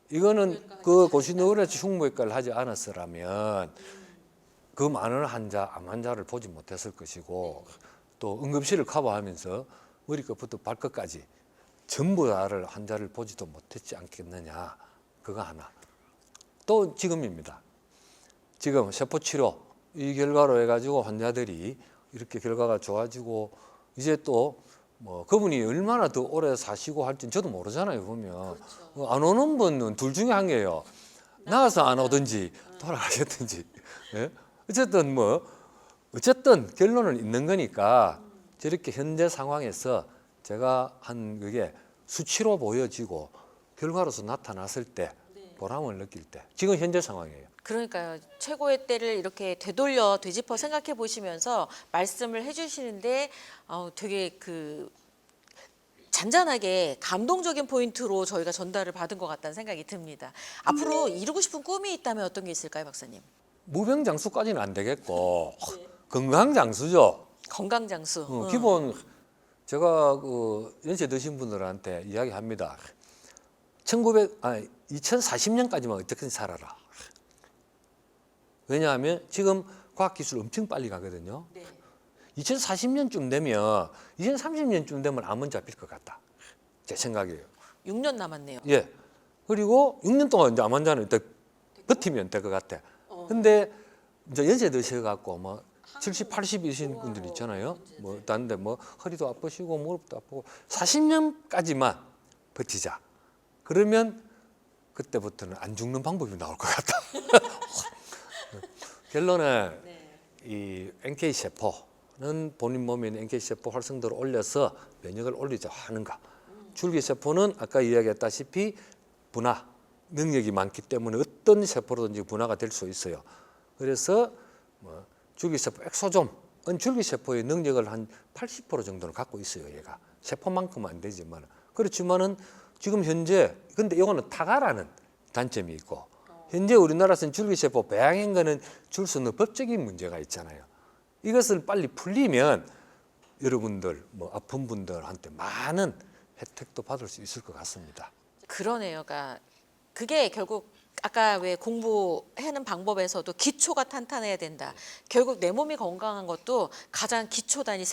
이거는 그 고신의료원에서 흉부외과를 하지 않았으라면 그 많은 암 환자를 보지 못했을 것이고 또 응급실을 커버하면서 머리끝부터 발끝까지 전부 다를 환자를 보지도 못했지 않겠느냐. 그거 하나. 또 지금입니다. 지금 세포치료 이 결과로 해가지고 환자들이 이렇게 결과가 좋아지고 이제 또 뭐 그분이 얼마나 더 오래 사시고 할지는 저도 모르잖아요. 보면 안 오는 분은 둘 중에 한 개예요. 나가서 안 오든지 돌아가셨든지. 예? 어쨌든 결론은 있는 거니까 저렇게 현재 상황에서 제가 한 그게 수치로 보여지고 결과로서 나타났을 때 보람을 느낄 때 지금 현재 상황이에요. 그러니까요. 최고의 때를 이렇게 되짚어 생각해 보시면서 말씀을 해주시는데 되게 잔잔하게 감동적인 포인트로 저희가 전달을 받은 것 같다는 생각이 듭니다. 앞으로 이루고 싶은 꿈이 있다면 어떤 게 있을까요, 박사님? 무병장수까지는 안 되겠고 건강장수죠. 건강장수. 기본 제가 연세 드신 분들한테 이야기합니다. 2040년까지만 어떻게든 살아라. 왜냐하면 지금 과학기술 엄청 빨리 가거든요. 네. 2040년쯤 되면 2030년쯤 되면 암은 잡힐 것 같다. 제 생각이에요. 6년 남았네요. 예. 그리고 6년 동안 이제 암 환자는 버티면 될 것 같아. 근데 이제 연세 드셔갖고 뭐 70, 80이신 분들 있잖아요. 뭐 다른데 뭐 허리도 아프시고 무릎도 아프고 40년까지만 버티자. 그러면 그때부터는 안 죽는 방법이 나올 것 같다. 결론은 이 NK 세포는 본인 몸에 있는 NK 세포 활성도를 올려서 면역을 올리자 하는가. 줄기 세포는 아까 이야기했다시피 분화 능력이 많기 때문에 어떤 세포로든지 분화가 될 수 있어요. 그래서 뭐 줄기세포 엑소좀은 줄기세포의 능력을 한 80% 정도는 갖고 있어요. 얘가 세포만큼은 안 되지만 그렇지만은 지금 현재 근데 이거는 타가라는 단점이 있고 현재 우리나라에서는 줄기세포 배양인간은 줄 수 없는 법적인 문제가 있잖아요. 이것을 빨리 풀리면 여러분들 뭐 아픈 분들한테 많은 혜택도 받을 수 있을 것 같습니다. 그러네요. 그러니까 그게 결국 아까 왜 공부하는 방법에서도 기초가 탄탄해야 된다. 결국 내 몸이 건강한 것도 가장 기초 단위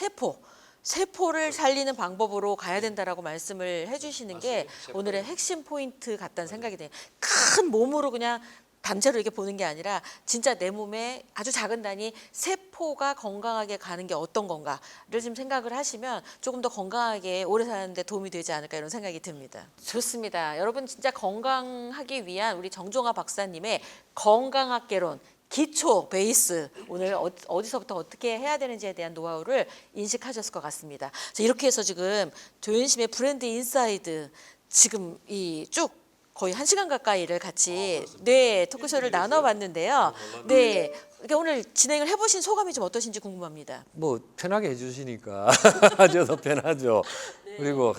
세포를 살리는 방법으로 가야 된다라고 말씀을 해주시는 게 오늘의 핵심 포인트 같다는 생각이 돼요. 큰 몸으로 그냥 단체로 이렇게 보는 게 아니라 진짜 내 몸에 아주 작은 단위 세포가 건강하게 가는 게 어떤 건가를 좀 생각을 하시면 조금 더 건강하게 오래 사는 데 도움이 되지 않을까 이런 생각이 듭니다. 좋습니다. 여러분 진짜 건강하기 위한 우리 정종화 박사님의 건강학개론 기초 베이스 오늘 어디서부터 어떻게 해야 되는지에 대한 노하우를 인식하셨을 것 같습니다. 자, 이렇게 해서 지금 조현심의 브랜드 인사이드 지금 이 쭉 거의 1시간 가까이를 같이 네 토크쇼를 나눠봤는데요. 네 이렇게 오늘 진행을 해보신 소감이 좀 어떠신지 궁금합니다. 뭐 편하게 해주시니까 저도 편하죠. 그리고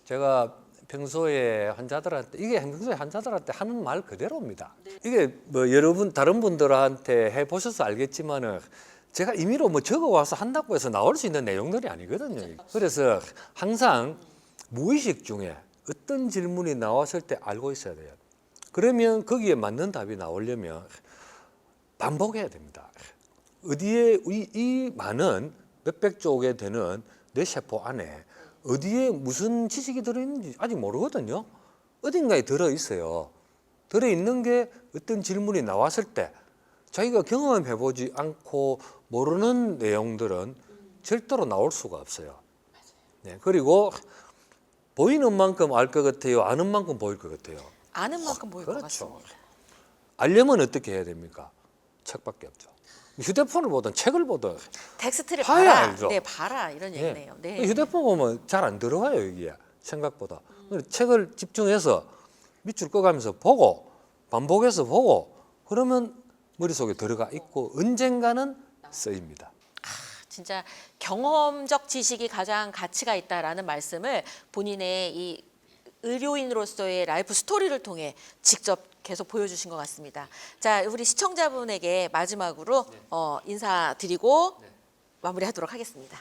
제가 평소에 환자들한테 이게 평소에 환자들한테 하는 말 그대로입니다. 이게 뭐 여러분 다른 분들한테 해보셔서 알겠지만은 제가 임의로 뭐 적어 와서 한다고 해서 나올 수 있는 내용들이 아니거든요. 그래서 항상 무의식 중에 어떤 질문이 나왔을 때 알고 있어야 돼요. 그러면 거기에 맞는 답이 나오려면 반복해야 됩니다. 어디에 이 많은 몇백 쪽에 되는 뇌세포 안에 어디에 무슨 지식이 들어있는지 아직 모르거든요. 어딘가에 들어있어요. 들어있는 게 어떤 질문이 나왔을 때 자기가 경험해보지 않고 모르는 내용들은 절대로 나올 수가 없어요. 네, 그리고 보이는 만큼 알 것 같아요? 아는 만큼 보일 것 같아요? 아는 만큼 보일 것 그렇죠. 같습니다. 알려면 어떻게 해야 됩니까? 책밖에 없죠. 휴대폰을 보든 책을 보든 텍스트를 봐야 봐라. 알죠. 네, 봐라 이런 예. 얘기네요. 네. 휴대폰 보면 잘 안 들어가요 이게 생각보다. 책을 집중해서 밑줄 꺼가면서 보고 반복해서 보고 그러면 머릿속에 들어가 있고 언젠가는 쓰입니다. 진짜 경험적 지식이 가장 가치가 있다라는 말씀을 본인의 이 의료인으로서의 라이프 스토리를 통해 직접 계속 보여주신 것 같습니다. 자, 우리 시청자분에게 마지막으로 인사드리고 마무리하도록 하겠습니다.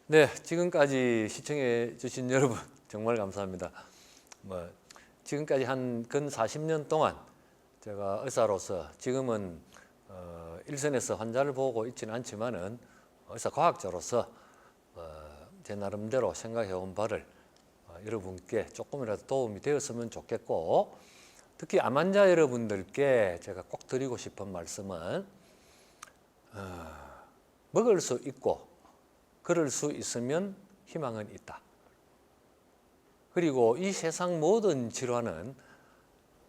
네, 지금까지 시청해 주신 여러분 정말 감사합니다. 뭐 지금까지 한 근 40년 동안 제가 의사로서 지금은 일선에서 환자를 보고 있지는 않지만은 의사 과학자로서 제 나름대로 생각해온 바를 여러분께 조금이라도 도움이 되었으면 좋겠고 특히 암 환자 여러분들께 제가 꼭 드리고 싶은 말씀은 먹을 수 있고 걸을 수 있으면 희망은 있다. 그리고 이 세상 모든 질환은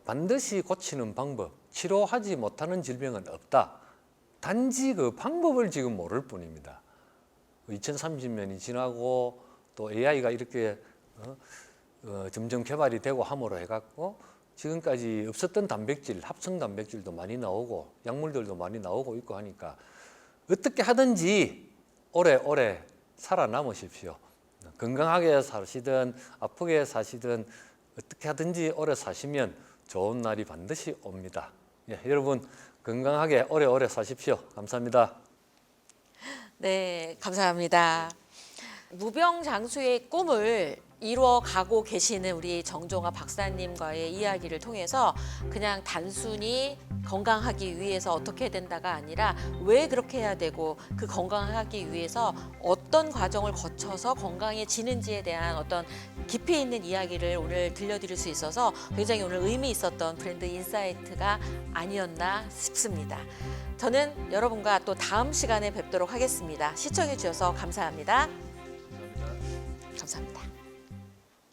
반드시 고치는 방법, 치료하지 못하는 질병은 없다. 단지 그 방법을 지금 모를 뿐입니다. 2030년이 지나고 또 AI가 이렇게 점점 개발이 되고 함으로 해갖고 지금까지 없었던 단백질, 합성 단백질도 많이 나오고 약물들도 많이 나오고 있고 하니까 어떻게 하든지 오래오래 살아남으십시오. 건강하게 사시든 아프게 사시든 어떻게 하든지 오래 사시면 좋은 날이 반드시 옵니다. 예, 여러분 건강하게 오래오래 사십시오. 감사합니다. 네, 감사합니다. 무병장수의 꿈을 이루어가고 계시는 우리 정종화 박사님과의 이야기를 통해서 그냥 단순히 건강하기 위해서 어떻게 해야 된다가 아니라 왜 그렇게 해야 되고 그 건강하기 위해서 어떤 과정을 거쳐서 건강해지는지에 대한 어떤 깊이 있는 이야기를 오늘 들려드릴 수 있어서 굉장히 오늘 의미 있었던 브랜드 인사이트가 아니었나 싶습니다. 저는 여러분과 또 다음 시간에 뵙도록 하겠습니다. 시청해 주셔서 감사합니다. 감사합니다.